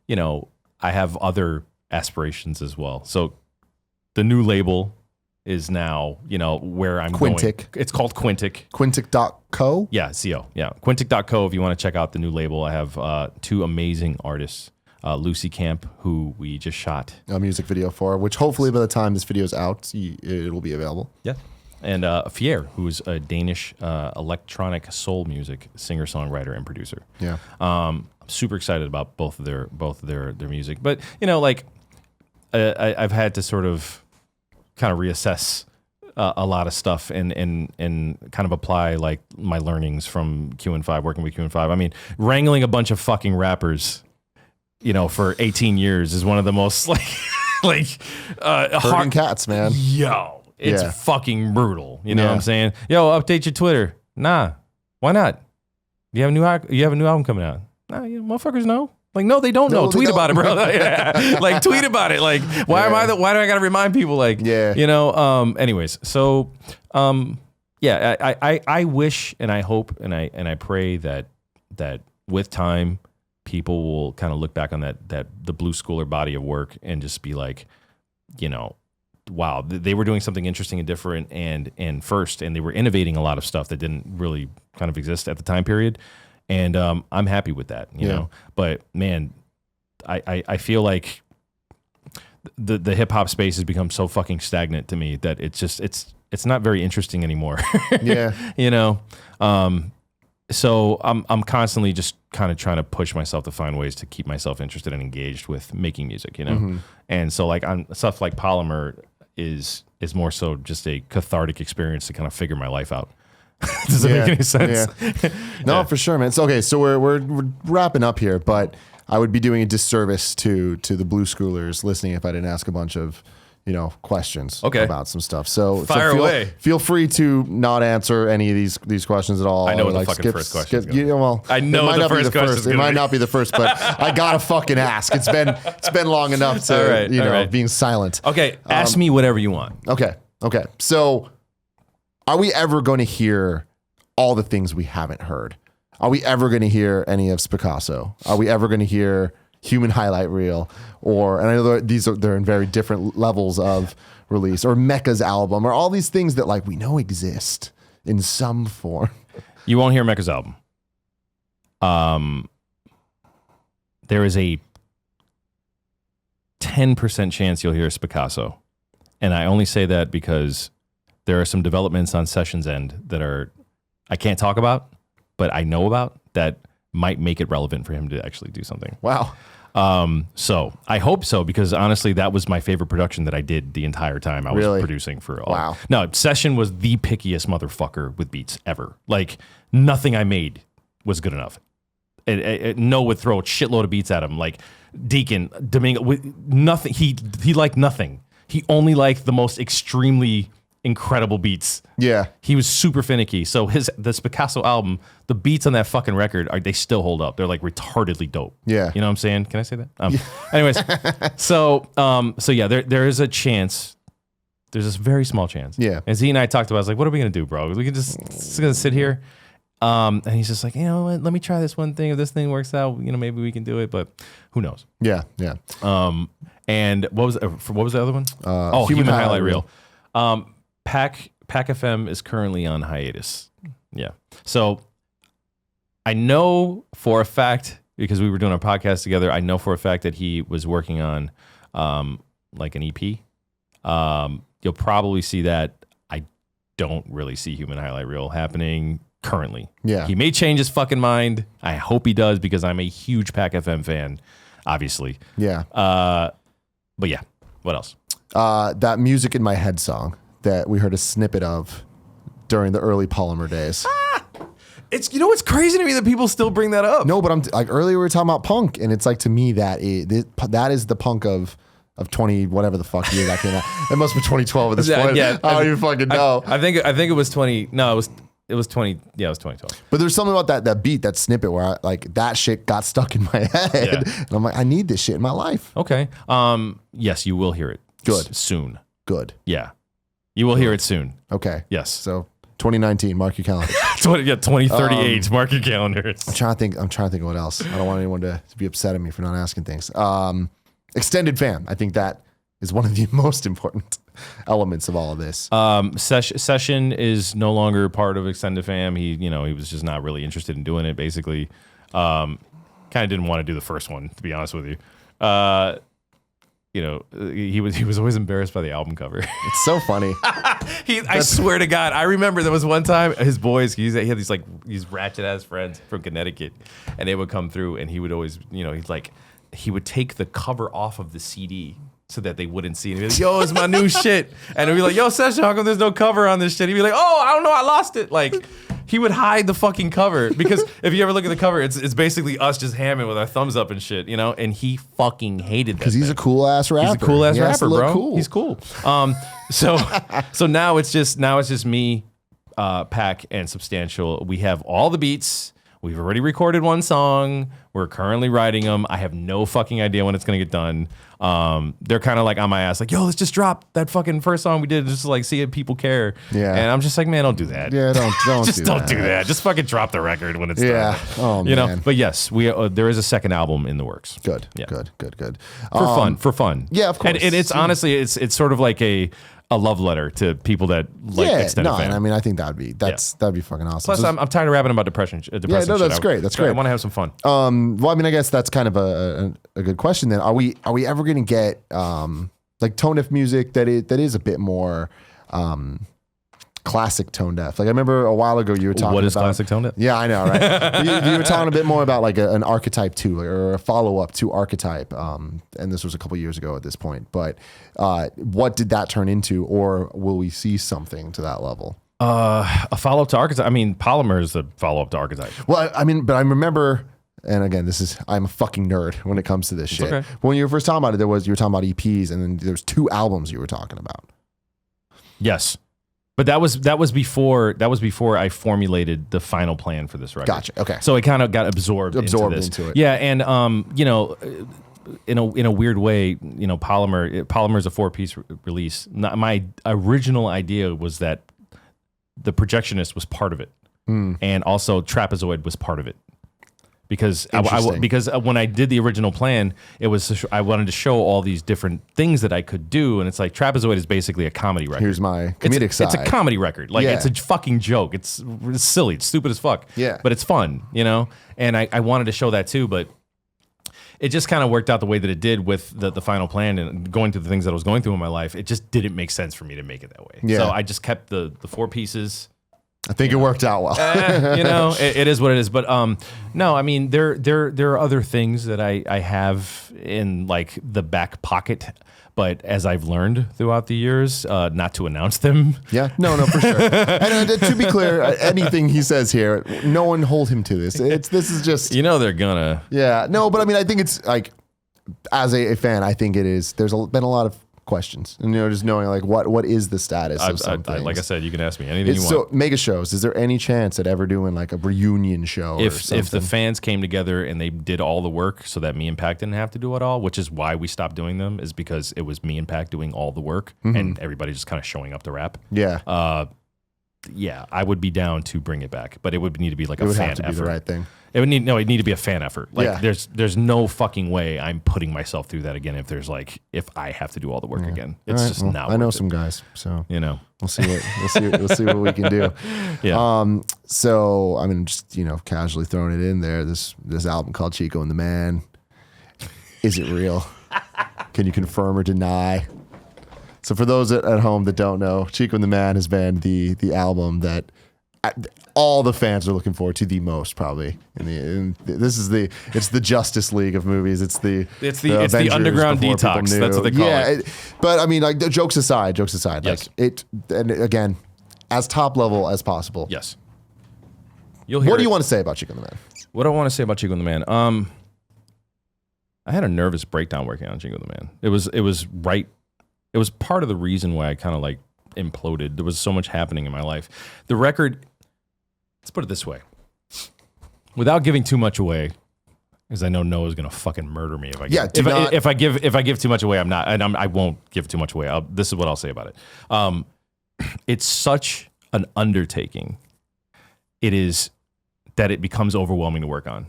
I have other aspirations as well. So the new label is now, where I'm Quintic. going. It's called Quintic. Quintic.co? Yeah, CO. Yeah. Quintic.co if you want to check out the new label. I have two amazing artists. Lucy Camp, who we just shot a music video for, which hopefully by the time this video is out, it'll be available. Yeah. And Fier, who's a Danish electronic soul music singer, songwriter, and producer. Yeah. I'm super excited about both of their music. But I've had to sort of kind of reassess a lot of stuff and kind of apply like my learnings from Q&5, working with Q&5. I mean, wrangling a bunch of fucking rappers, for 18 years is one of the most Herding cats, man. Yo, it's fucking brutal. You know what I'm saying? Yo, update your Twitter. Nah, why not? You have a new album coming out. Nah, motherfuckers know. Like, no, they don't know. Tweet about it, bro. Like, tweet about it. Like, why do I gotta remind people? Like, anyways, so, I wish and I hope and I pray that with time, people will kind of look back on the Blue Schooler body of work and just be like, wow, they were doing something interesting and different and first, and they were innovating a lot of stuff that didn't really kind of exist at the time period. And I'm happy with that, you know. But man, I feel like the hip hop space has become so fucking stagnant to me that it's not very interesting anymore. Yeah. So I'm constantly just kind of trying to push myself to find ways to keep myself interested and engaged with making music, And so like on stuff like Polymer is more so just a cathartic experience to kind of figure my life out. Does it make any sense? Yeah. No, for sure, man. So okay, so we're wrapping up here, but I would be doing a disservice to the Blue Schoolers listening if I didn't ask a bunch of questions about some stuff. So feel free to not answer any of these questions at all. I know what the fucking first question is. I know the first question. It might not be the first, but I gotta fucking ask. It's been long enough to being silent. Okay, ask me whatever you want. Okay. So, are we ever going to hear all the things we haven't heard? Are we ever going to hear any of Picasso? Are we ever going to hear Human Highlight Reel? And I know they're in very different levels of release, or Mecca's album, or all these things that like we know exist in some form. You won't hear Mecca's album. There is a 10% chance you'll hear Picasso. And I only say that because there are some developments on Sessions End that I can't talk about, but I know about that might make it relevant for him to actually do something. Wow. So I hope so, because honestly, that was my favorite production that I did the entire time I was producing for all. Wow. No, Session was the pickiest motherfucker with beats ever. Like nothing I made was good enough. No would throw a shitload of beats at him. Like Deacon, Domingo, with nothing. He liked nothing. He only liked the most extremely incredible beats. Yeah. He was super finicky. So this Picasso album, the beats on that fucking record they still hold up. They're like retardedly dope. Yeah. You know what I'm saying? Can I say that? Anyways, so yeah, there is a chance. There's this very small chance. Yeah. As he and I talked about, I was like, what are we gonna do, bro? We can just gonna sit here. And he's just like, let me try this one thing. If this thing works out, maybe we can do it, but who knows? Yeah. Yeah. And what was the other one? Human Highlight Reel. Pac FM is currently on hiatus. Yeah. So I know for a fact, because we were doing our podcast together, I know for a fact that he was working on like an EP. You'll probably see that. I don't really see Human Highlight Reel happening currently. Yeah. He may change his fucking mind. I hope he does, because I'm a huge Pac FM fan, obviously. Yeah. But yeah, what else? That Music in My Head song that we heard a snippet of during the early Polymer days. It's what's crazy to me that people still bring that up. No, but I'm like earlier we were talking about punk, and it's like to me that is the punk of 20 whatever the fuck year that came out. It must be 2012 at this point. Yeah, I don't even fucking know. I think it was 20. No, it was 20. Yeah, it was 2012. But there's something about that beat, that snippet where that shit got stuck in my head, and I'm like, I need this shit in my life. Okay. Yes, you will hear it. Good. Soon. Good. Yeah, you will hear it soon. Okay. Yes. So 2019, mark your calendar. 2038, mark your calendars. I'm trying to think of what else. I don't want anyone to be upset at me for not asking things. Extended fam. I think that is one of the most important elements of all of this. Session is no longer part of Extended Fam. He was just not really interested in doing it, basically. Kind of didn't want to do the first one, to be honest with you. He was always embarrassed by the album cover. It's so funny. I swear to God, I remember there was one time his boys, he had these ratchet ass friends from Connecticut, and they would come through, and he would always, he would take the cover off of the CD so that they wouldn't see it. He'd be like, yo, it's my new shit. And it'd be like, yo, Session, how come there's no cover on this shit? He'd be like, oh, I don't know, I lost it. Like, he would hide the fucking cover, because if you ever look at the cover, it's basically us just hamming with our thumbs up and shit, and he fucking hated that. Because he's a cool ass rapper. He's a cool ass rapper, bro. Cool. He's cool. So now it's just me, Pac, and Substantial. We have all the beats. We've already recorded one song. We're currently writing them. I have no fucking idea when it's gonna get done. They're kind of like on my ass, like, yo, let's just drop that fucking first song we did, just to, like, see if people care. Yeah. And I'm just like, man, don't do that. Yeah, don't just don't do that. Just fucking drop the record when it's done. Oh, man. But yes, there is a second album in the works. Good. Yeah. Good. For fun. Yeah, of course. And it's honestly, it's sort of like a love letter to people that like Extended Fam. And I mean, I think that'd be fucking awesome. Plus, I'm tired of rapping about depression. Yeah, no, that's great. That's great. I want to have some fun. Well, I mean, I guess that's kind of a good question then. Are we ever going to get like Tonedeff music that is a bit more classic Tonedeff? Like, I remember a while ago you were talking about... What is classic Tonedeff? Yeah, I know, right? you were talking a bit more about like an archetype too, or a follow-up to archetype. And this was a couple years ago at this point. But what did that turn into, or will we see something to that level? A follow-up to archetype. I mean, Polymer is the follow-up to archetype. Well, I mean, but I remember... And again, I'm a fucking nerd when it comes to this shit. Okay. When you were first talking about it, you were talking about EPs, and then there was 2 albums you were talking about. Yes. But that was before I formulated the final plan for this record. Gotcha. Okay. So it kind of got absorbed into it. Yeah, and in a weird way, Polymer is a 4-piece release. My original idea was that the Projectionist was part of it, and also Trapezoid was part of it. Because when I did the original plan, it was I wanted to show all these different things that I could do, and it's like Trapezoid is basically a comedy record. Here's my comedic side. It's a comedy record. Like, it's a fucking joke. It's silly. It's stupid as fuck. Yeah. But it's fun, And I wanted to show that too, but it just kind of worked out the way that it did with the final plan and going through the things that I was going through in my life. It just didn't make sense for me to make it that way. Yeah. So I just kept the 4 pieces. I think it worked out well. It is what it is. But no, I mean, there are other things that I have in like the back pocket. But as I've learned throughout the years, not to announce them. Yeah, no, for sure. And to be clear, anything he says here, no one hold him to this. This is just... they're gonna... Yeah, no, but I mean, I think it's like, as a fan, I think it is. There's been a lot of questions, and just knowing like what is the status of something. Like I said, you can ask me anything you want. So mega shows, is there any chance at ever doing like a reunion show? If the fans came together and they did all the work, so that me and Pac didn't have to do it all, which is why we stopped doing them, is because it was me and Pac doing all the work and everybody just kind of showing up to rap. Yeah. Yeah, I would be down to bring it back, but it would need to be like a fan effort. It would have to be the right thing. It'd need to be a fan effort. Like there's no fucking way I'm putting myself through that again if I have to do all the work again. It's just not. I know some guys, so we'll see what we can do. Yeah. So I mean, just casually throwing it in there. This album called Chico and the Man. Is it real? Can you confirm or deny? So for those at home that don't know, Chico and the Man has been the album that all the fans are looking forward to the most, probably. It's the Justice League of movies. It's the underground detox. That's what they call it. But I mean, like, jokes aside, Yes. like and again, as top level as possible. Yes. You'll hear What do you want to say about Chico and the Man? What do I want to say about Chico and the Man? I had a nervous breakdown working on Chico and the Man. It was part of the reason why I kind of like imploded. There was so much happening in my life. The record, let's put it this way, without giving too much away, because I know Noah's gonna fucking murder me if I give, if I give too much away. I'm not, and I won't give too much away. This is what I'll say about it. It's such an undertaking. It is that it becomes overwhelming to work on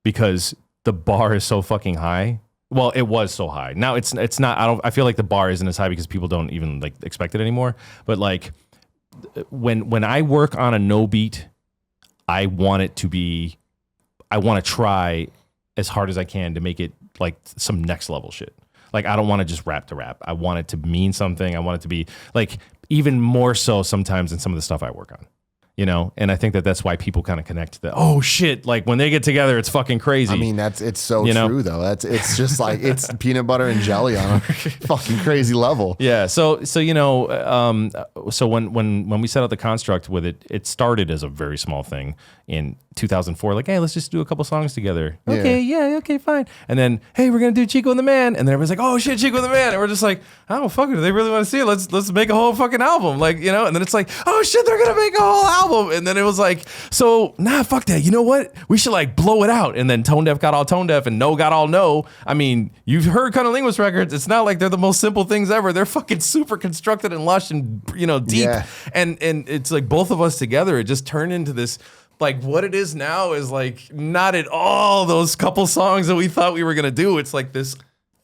because the bar is so fucking high. Well, it was so high. Now it's not. I feel like the bar isn't as high because people don't even like expect it anymore. But like when I work on a no beat, I want to try as hard as I can to make it like some next level shit. Like I don't want to just rap to rap. I want it to mean something. I want it to be like even more so sometimes than some of the stuff I work on. You know, and I think that's why people kind of connect to that. Oh shit! Like when they get together, it's fucking crazy. I mean, it's so true though. It's just like it's peanut butter and jelly on a fucking crazy level. Yeah. So you know, so when we set out the construct with it, it started as a very small thing in 2004. Like, hey, let's just do a couple songs together. Okay, yeah, okay, fine. And then, hey, we're gonna do Chico and the Man. And then everyone's like, oh shit, Chico and the Man. And we're just like, oh fuck it, do they really want to see it? Let's make a whole fucking album. Like, you know. And then it's like, oh shit, they're gonna make a whole album. And then it was like, so nah, fuck that. You know what? We should like blow it out. And then Tonedeff got all Tonedeff and No got all No. I mean, you've heard Cunnilingus records. It's not like they're the most simple things ever. They're fucking super constructed and lush and deep. Yeah. And it's like both of us together. It just turned into this. Like what it is now is like not at all those couple songs that we thought we were gonna do. It's like this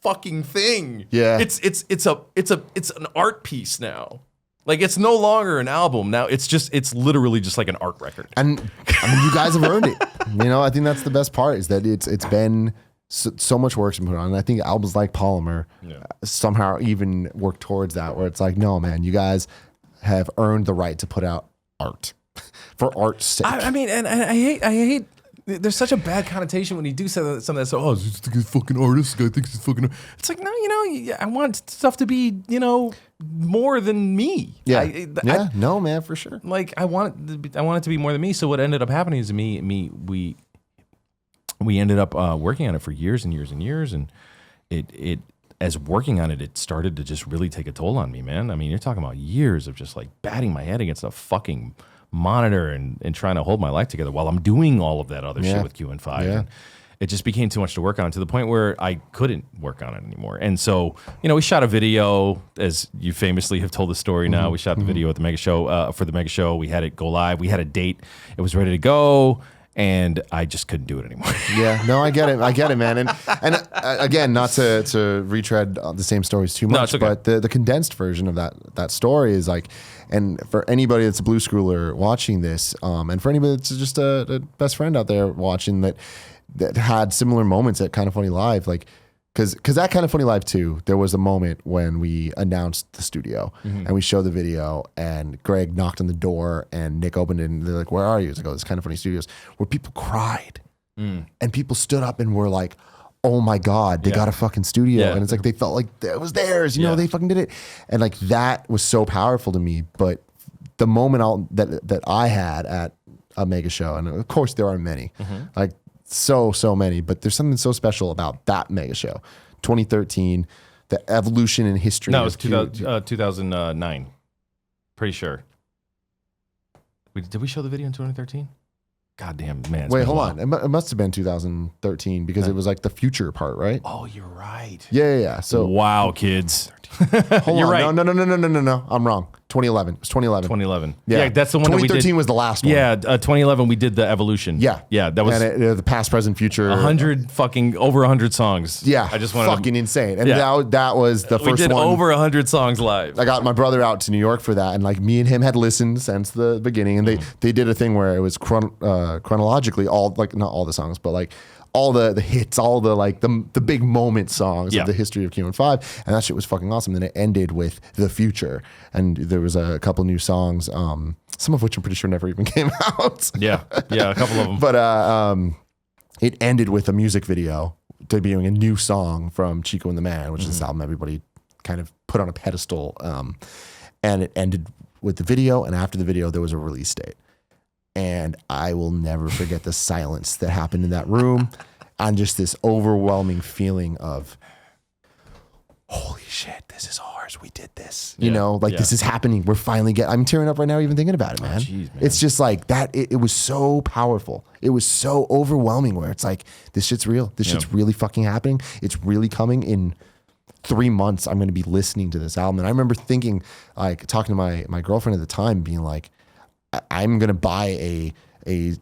fucking thing. Yeah. It's an art piece now. Like it's no longer an album now. It's literally just like an art record. And I mean, you guys have earned it. You know, I think that's the best part is that it's been so much work's been put on. And I think albums like Polymer somehow even work towards that, where it's like, no, man, you guys have earned the right to put out art for art's sake. I mean, and I hate. There's such a bad connotation when you do some of that. So, it's just a fucking artist. Guy thinks he's fucking. It's like, no, you know, I want stuff to be, you know, more than me. Yeah, no, man, for sure. Like, I want it to be more than me. So what ended up happening is we ended up working on it for years and years and years, and it as working on it, it started to just really take a toll on me, man. I mean, you're talking about years of just like batting my head against a fucking monitor and trying to hold my life together while I'm doing all of that other shit with QN5. Yeah. And it just became too much to work on to the point where I couldn't work on it anymore. And so, you know, we shot a video, as you famously have told the story now. We shot the video at the Mega Show. For the Mega Show, we had it go live. We had a date. It was ready to go. And I just couldn't do it anymore. Yeah, no, I get it, man. And again, not to retread the same stories too much, okay. but the condensed version of that story is like, and for anybody that's a Blue Schooler watching this, and for anybody that's just a best friend out there watching that had similar moments at Kind of Funny Live, like, because at Kind of Funny Live 2, there was a moment when we announced the studio and we showed the video and Greg knocked on the door and Nick opened it and they're like, where are you? It's like, oh, it's Kind of Funny Studios, where people cried and people stood up and were like, oh my God, they got a fucking studio. Yeah. And it's like, they felt like it was theirs, you know, they fucking did it. And like, that was so powerful to me. But the moment that I had at a Mega Show, and of course there are many, like, so many, but there's something so special about that Mega Show. 2013, the evolution in history. No, it was 2009. Pretty sure. Did we show the video in 2013? God damn, man. Wait, hold on. It must have been 2013 because it was like the future part, right? Oh, you're right. Yeah. So wow, kids. Hold you're on. Right. No. I'm wrong. 2011. It was 2011. 2011. Yeah, that's the one that we did. 2013 was the last one. Yeah, 2011 we did the evolution. Yeah. That was the past, present, future. Over 100 songs. Yeah, I just wanted fucking insane. And that was the first one. We did over 100 songs live. I got my brother out to New York for that, and like me and him had listened since the beginning, and they did a thing where it was chronologically all, like, not all the songs, but like all the hits, all the like the big moment songs of the history of QN5, and that shit was fucking awesome. Then it ended with The Future, and there was a couple new songs, some of which I'm pretty sure never even came out. Yeah, a couple of them. But it ended with a music video debuting a new song from Chico and the Man, which is this album everybody kind of put on a pedestal, and it ended with the video, and after the video there was a release date. And I will never forget the silence that happened in that room, and just this overwhelming feeling of, holy shit, this is ours. We did this. You know, like this is happening. We're finally I'm tearing up right now even thinking about it, man. Geez, man. It's just like that. It was so powerful. It was so overwhelming where it's like, this shit's real. This shit's really fucking happening. It's really coming in 3 months. I'm going to be listening to this album. And I remember thinking, like, talking to my girlfriend at the time, being like, I'm going to buy a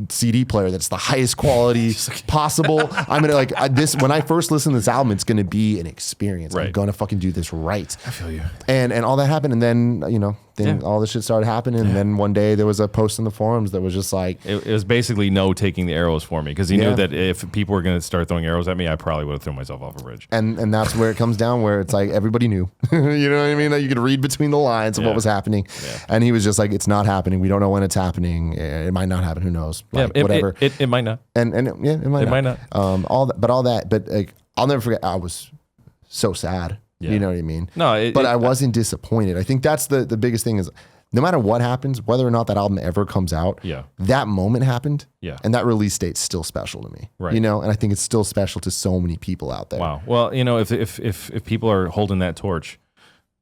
CD player that's the highest quality possible. I'm gonna like this. When I first listen to this album, it's gonna be an experience. I'm gonna fucking do this right. I feel you. And all that happened, and then all this shit started happening. And then one day there was a post in the forums that was just like, it was basically no taking the arrows for me, because he knew that if people were gonna start throwing arrows at me, I probably would have thrown myself off a bridge. And that's where it comes down, where it's like everybody knew. You know what I mean? Like you could read between the lines of what was happening. And he was just like, it's not happening. We don't know when it's happening. It might not happen. Who knows? Like, whatever. It might not. And it might not. All that. But like, I'll never forget. I was so sad. You know what I mean? No, but I wasn't disappointed. I think that's the biggest thing is, no matter what happens, whether or not that album ever comes out, that moment happened. And that release date's still special to me. Right. You know, and I think it's still special to so many people out there. Wow. Well, you know, if people are holding that torch,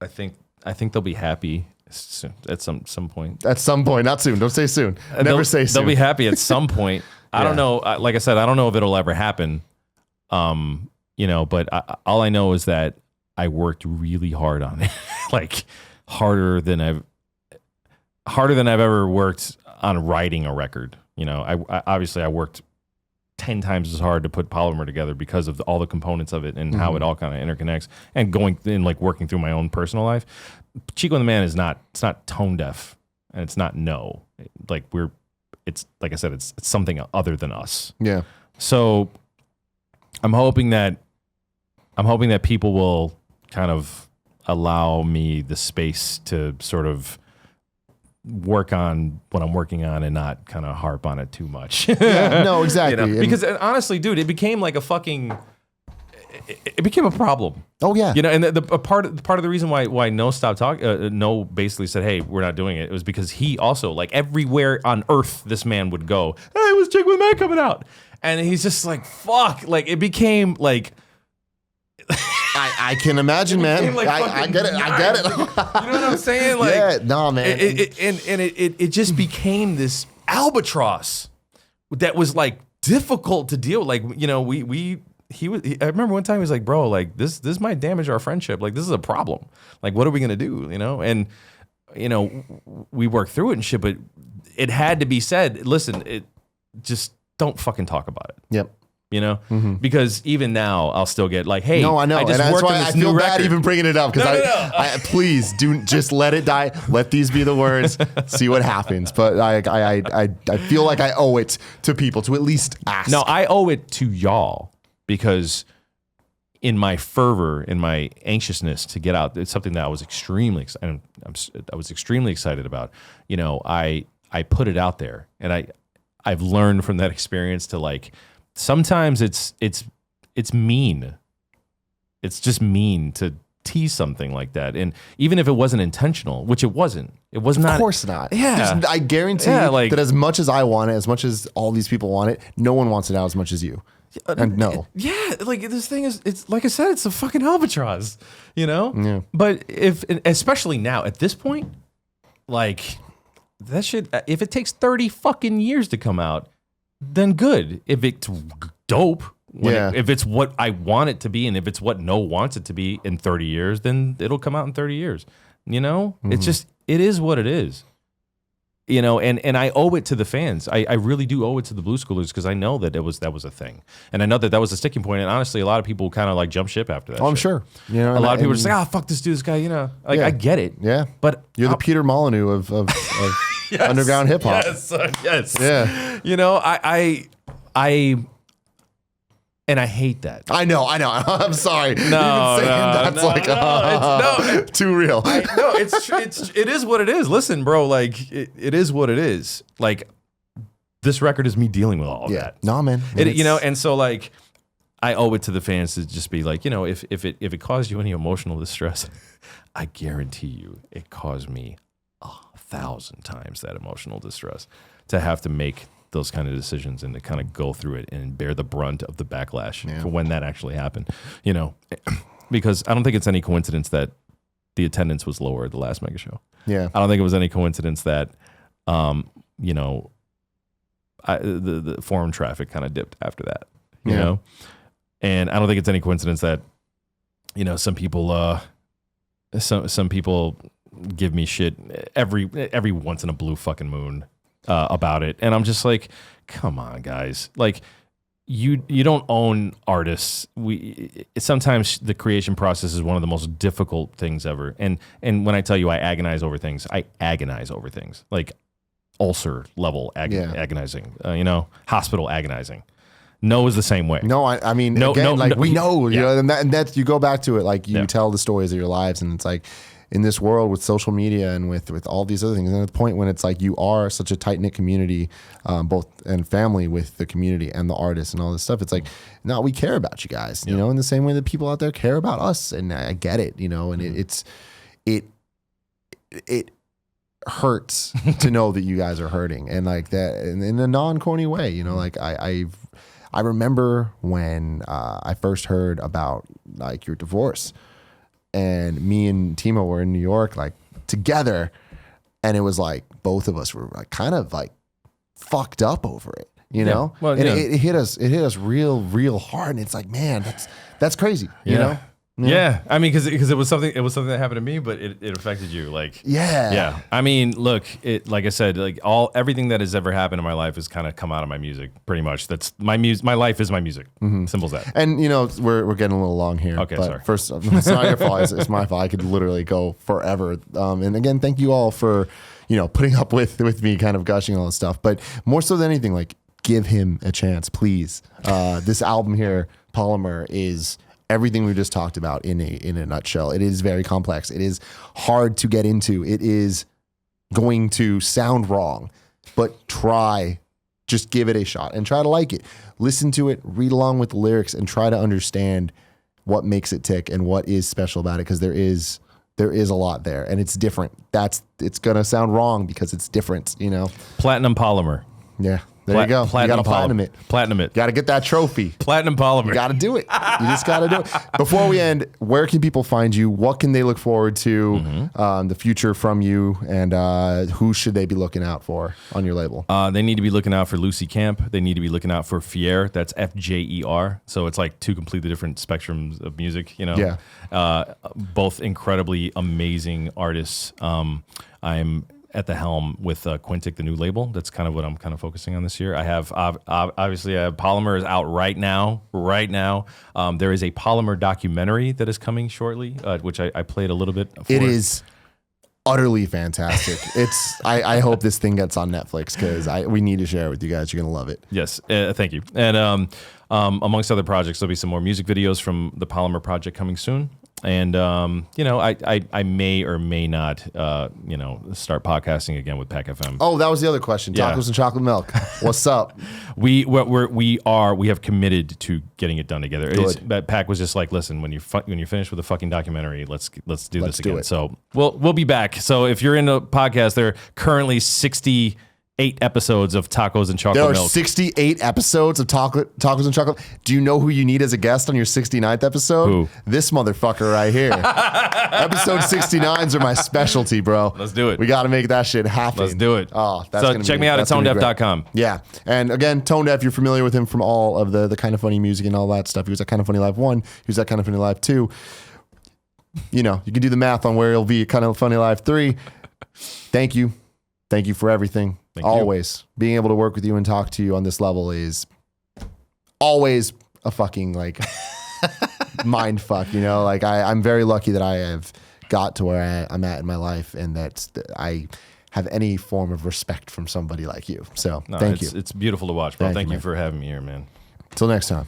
I think they'll be happy soon, at some point. At some point, not soon. Don't say soon. Never say soon. They'll be happy at some point. I don't know. Like I said, I don't know if it'll ever happen. You know, but all I know is that I worked really hard on it, like harder than I've ever worked on writing a record. You know, I obviously worked 10 times as hard to put Polymer together because of all the components of it and how it all kind of interconnects, and going in, like, working through my own personal life. Chico and the Man it's not tone deaf, and it's not it's like I said, it's something other than us. Yeah. So I'm hoping that people will kind of allow me the space to sort of work on what I'm working on and not kind of harp on it too much. No, exactly. You know? Because honestly, dude, it became like it became a problem. Oh yeah. You know, and the part of the reason why No stopped talking, No basically said, hey, we're not doing it. It was because he also, like, everywhere on earth this man would go, hey, was Chick with Man coming out? And he's just like, fuck. Like, it became like, I can imagine, man. Like, I get it. I get it. You know what I'm saying? Like, yeah, no, man. It just became this albatross that was like difficult to deal with. Like, you know, I remember one time he was like, bro, like this might damage our friendship. Like, this is a problem. Like, what are we gonna do? You know? And you know, we worked through it and shit, but it had to be said. Listen, just don't fucking talk about it. Yep. You know, because even now I'll still get like, hey, no, I know, I just and that's worked why on this I feel new bad record. even bringing it up, because I please do just let it die. Let these be the words. See what happens. But I feel like I owe it to people to at least ask. No, I owe it to y'all, because in my fervor, in my anxiousness to get out, it's something that I was extremely excited about. You know, I put it out there, and I've learned from that experience to, like, sometimes it's mean. It's just mean to tease something like that. And even if it wasn't intentional, which it wasn't, it was not. Of course not. Yeah. I guarantee that as much as I want it, as much as all these people want it, no one wants it out as much as you. And no. Yeah. Like, this thing is, it's like I said, it's a fucking albatross, you know? Yeah. But especially now at this point, like, that shit, if it takes 30 fucking years to come out, then good. If it's dope, if it's what I want it to be, and if it's what No wants it to be in 30 years, then it'll come out in 30 years. You know? It's just, it is what it is. You know, and I owe it to the fans. I really do owe it to the Blue Schoolers, because I know that that was a thing. And I know that was a sticking point. And honestly, a lot of people kind of like jump ship after that. Oh, I'm sure. You know, a lot of people are just like, fuck this dude, this guy, you know. Like, I get it. Yeah. But you're the Peter Molyneux of yes, underground hip hop. Yes. Yeah. You know, I I hate that. I know. I'm sorry. It's too real. It is what it is. Listen, bro, like it is what it is. Like, this record is me dealing with all of that. No, man. You know, and so, like, I owe it to the fans to just be like, you know, if it caused you any emotional distress, I guarantee you it caused me 1,000 times that emotional distress. to have to make those kind of decisions and to kind of go through it and bear the brunt of the backlash for when that actually happened, you know, because I don't think it's any coincidence that the attendance was lower at the last mega show. Yeah. I don't think it was any coincidence that, you know, the forum traffic kind of dipped after that, you know, and I don't think it's any coincidence that, you know, some people give me shit every once in a blue fucking moon about it, and I'm just like, come on, guys, like you don't own artists. Sometimes the creation process is one of the most difficult things ever, and when I tell you I agonize over things, like ulcer level agonizing, you know, hospital agonizing. No is the same way. No, I mean, no, again, no, like no, we know, you know, and that you go back to it, like you Yeah. tell the stories of your lives, and it's like in this world with social media and with all these other things, and at the point when it's like you are such a tight knit community, both and family with the community and the artists and all this stuff, it's like, no, we care about you guys, you know, in the same way that people out there care about us, and I get it, you know, and it hurts to know that you guys are hurting, and like that in a non-corny way, you know, like I remember when I first heard about like your divorce, and me and Timo were in New York like together, and it was like both of us were like kind of like fucked up over it, you know. Well, and it hit us real hard, and it's like, man, that's crazy, you know. Yeah, I mean, because it was something that happened to me, but it affected you, like yeah. I mean, look, like I said, like everything that has ever happened in my life has kind of come out of my music, pretty much. That's my music. My life is my music. Simple as that. And you know, we're getting a little long here. Okay, but sorry. First, it's not your fault. It's my fault. I could literally go forever. And again, thank you all for, you know, putting up with me kind of gushing all this stuff. But more so than anything, like, give him a chance, please. This album here, Polymer, is everything we just talked about in a nutshell. It is very complex. It is hard to get into. It is going to sound wrong, but just give it a shot and try to like it. Listen to it, read along with the lyrics, and try to understand what makes it tick and what is special about it, because there is a lot there, and it's different. It's gonna sound wrong because it's different, you know. Platinum Polymer. Yeah. There you go. You got to platinum it. Platinum it. Got to get that trophy. Platinum Polymer. You got to do it. You just got to do it. Before we end, where can people find you? What can they look forward to the future from you? And who should they be looking out for on your label? They need to be looking out for Lucy Camp. They need to be looking out for Fier. That's Fjer. So it's like two completely different spectrums of music, you know? Yeah. Both incredibly amazing artists. I'm at the helm with Quintic, the new label. That's kind of what I'm kind of focusing on this year. I have obviously Polymer is out right now. There is a Polymer documentary that is coming shortly, which I played a little bit for. It is utterly fantastic. I hope this thing gets on Netflix, because we need to share it with you guys. You're gonna love it. Yes, thank you. And amongst other projects, there'll be some more music videos from the Polymer project coming soon. And you know, I may or may not you know, start podcasting again with Pack FM. Oh, that was the other question. Tacos and chocolate milk. What's up? We have committed to getting it done together. But Pack was just like, listen, when you finish with the fucking documentary, let's do this again. So we'll be back. So if you're into podcasts, there are currently 68 episodes of Tacos and Chocolate Milk. There are 68 episodes of Tacos and Chocolate. Do you know who you need as a guest on your 69th episode? Who? This motherfucker right here. Episode 69s are my specialty, bro. Let's do it. We got to make that shit happen. Let's do it. Oh, that's so check me out at tonedeff.com. Yeah. And again, Tonedeff, you're familiar with him from all of the Kind of Funny music and all that stuff. He was at Kind of Funny Live 1. He was at Kind of Funny Live 2. You know, you can do the math on where he'll be at Kind of Funny Live 3. Thank you. Thank you for everything. Always. Being able to work with you and talk to you on this level is always a fucking like mind fuck, you know? Like I'm very lucky that I have got to where I'm at in my life, and that I have any form of respect from somebody like you. So thank you. It's beautiful to watch, bro. Thank you man. for having me here, man. Till next time.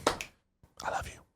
I love you.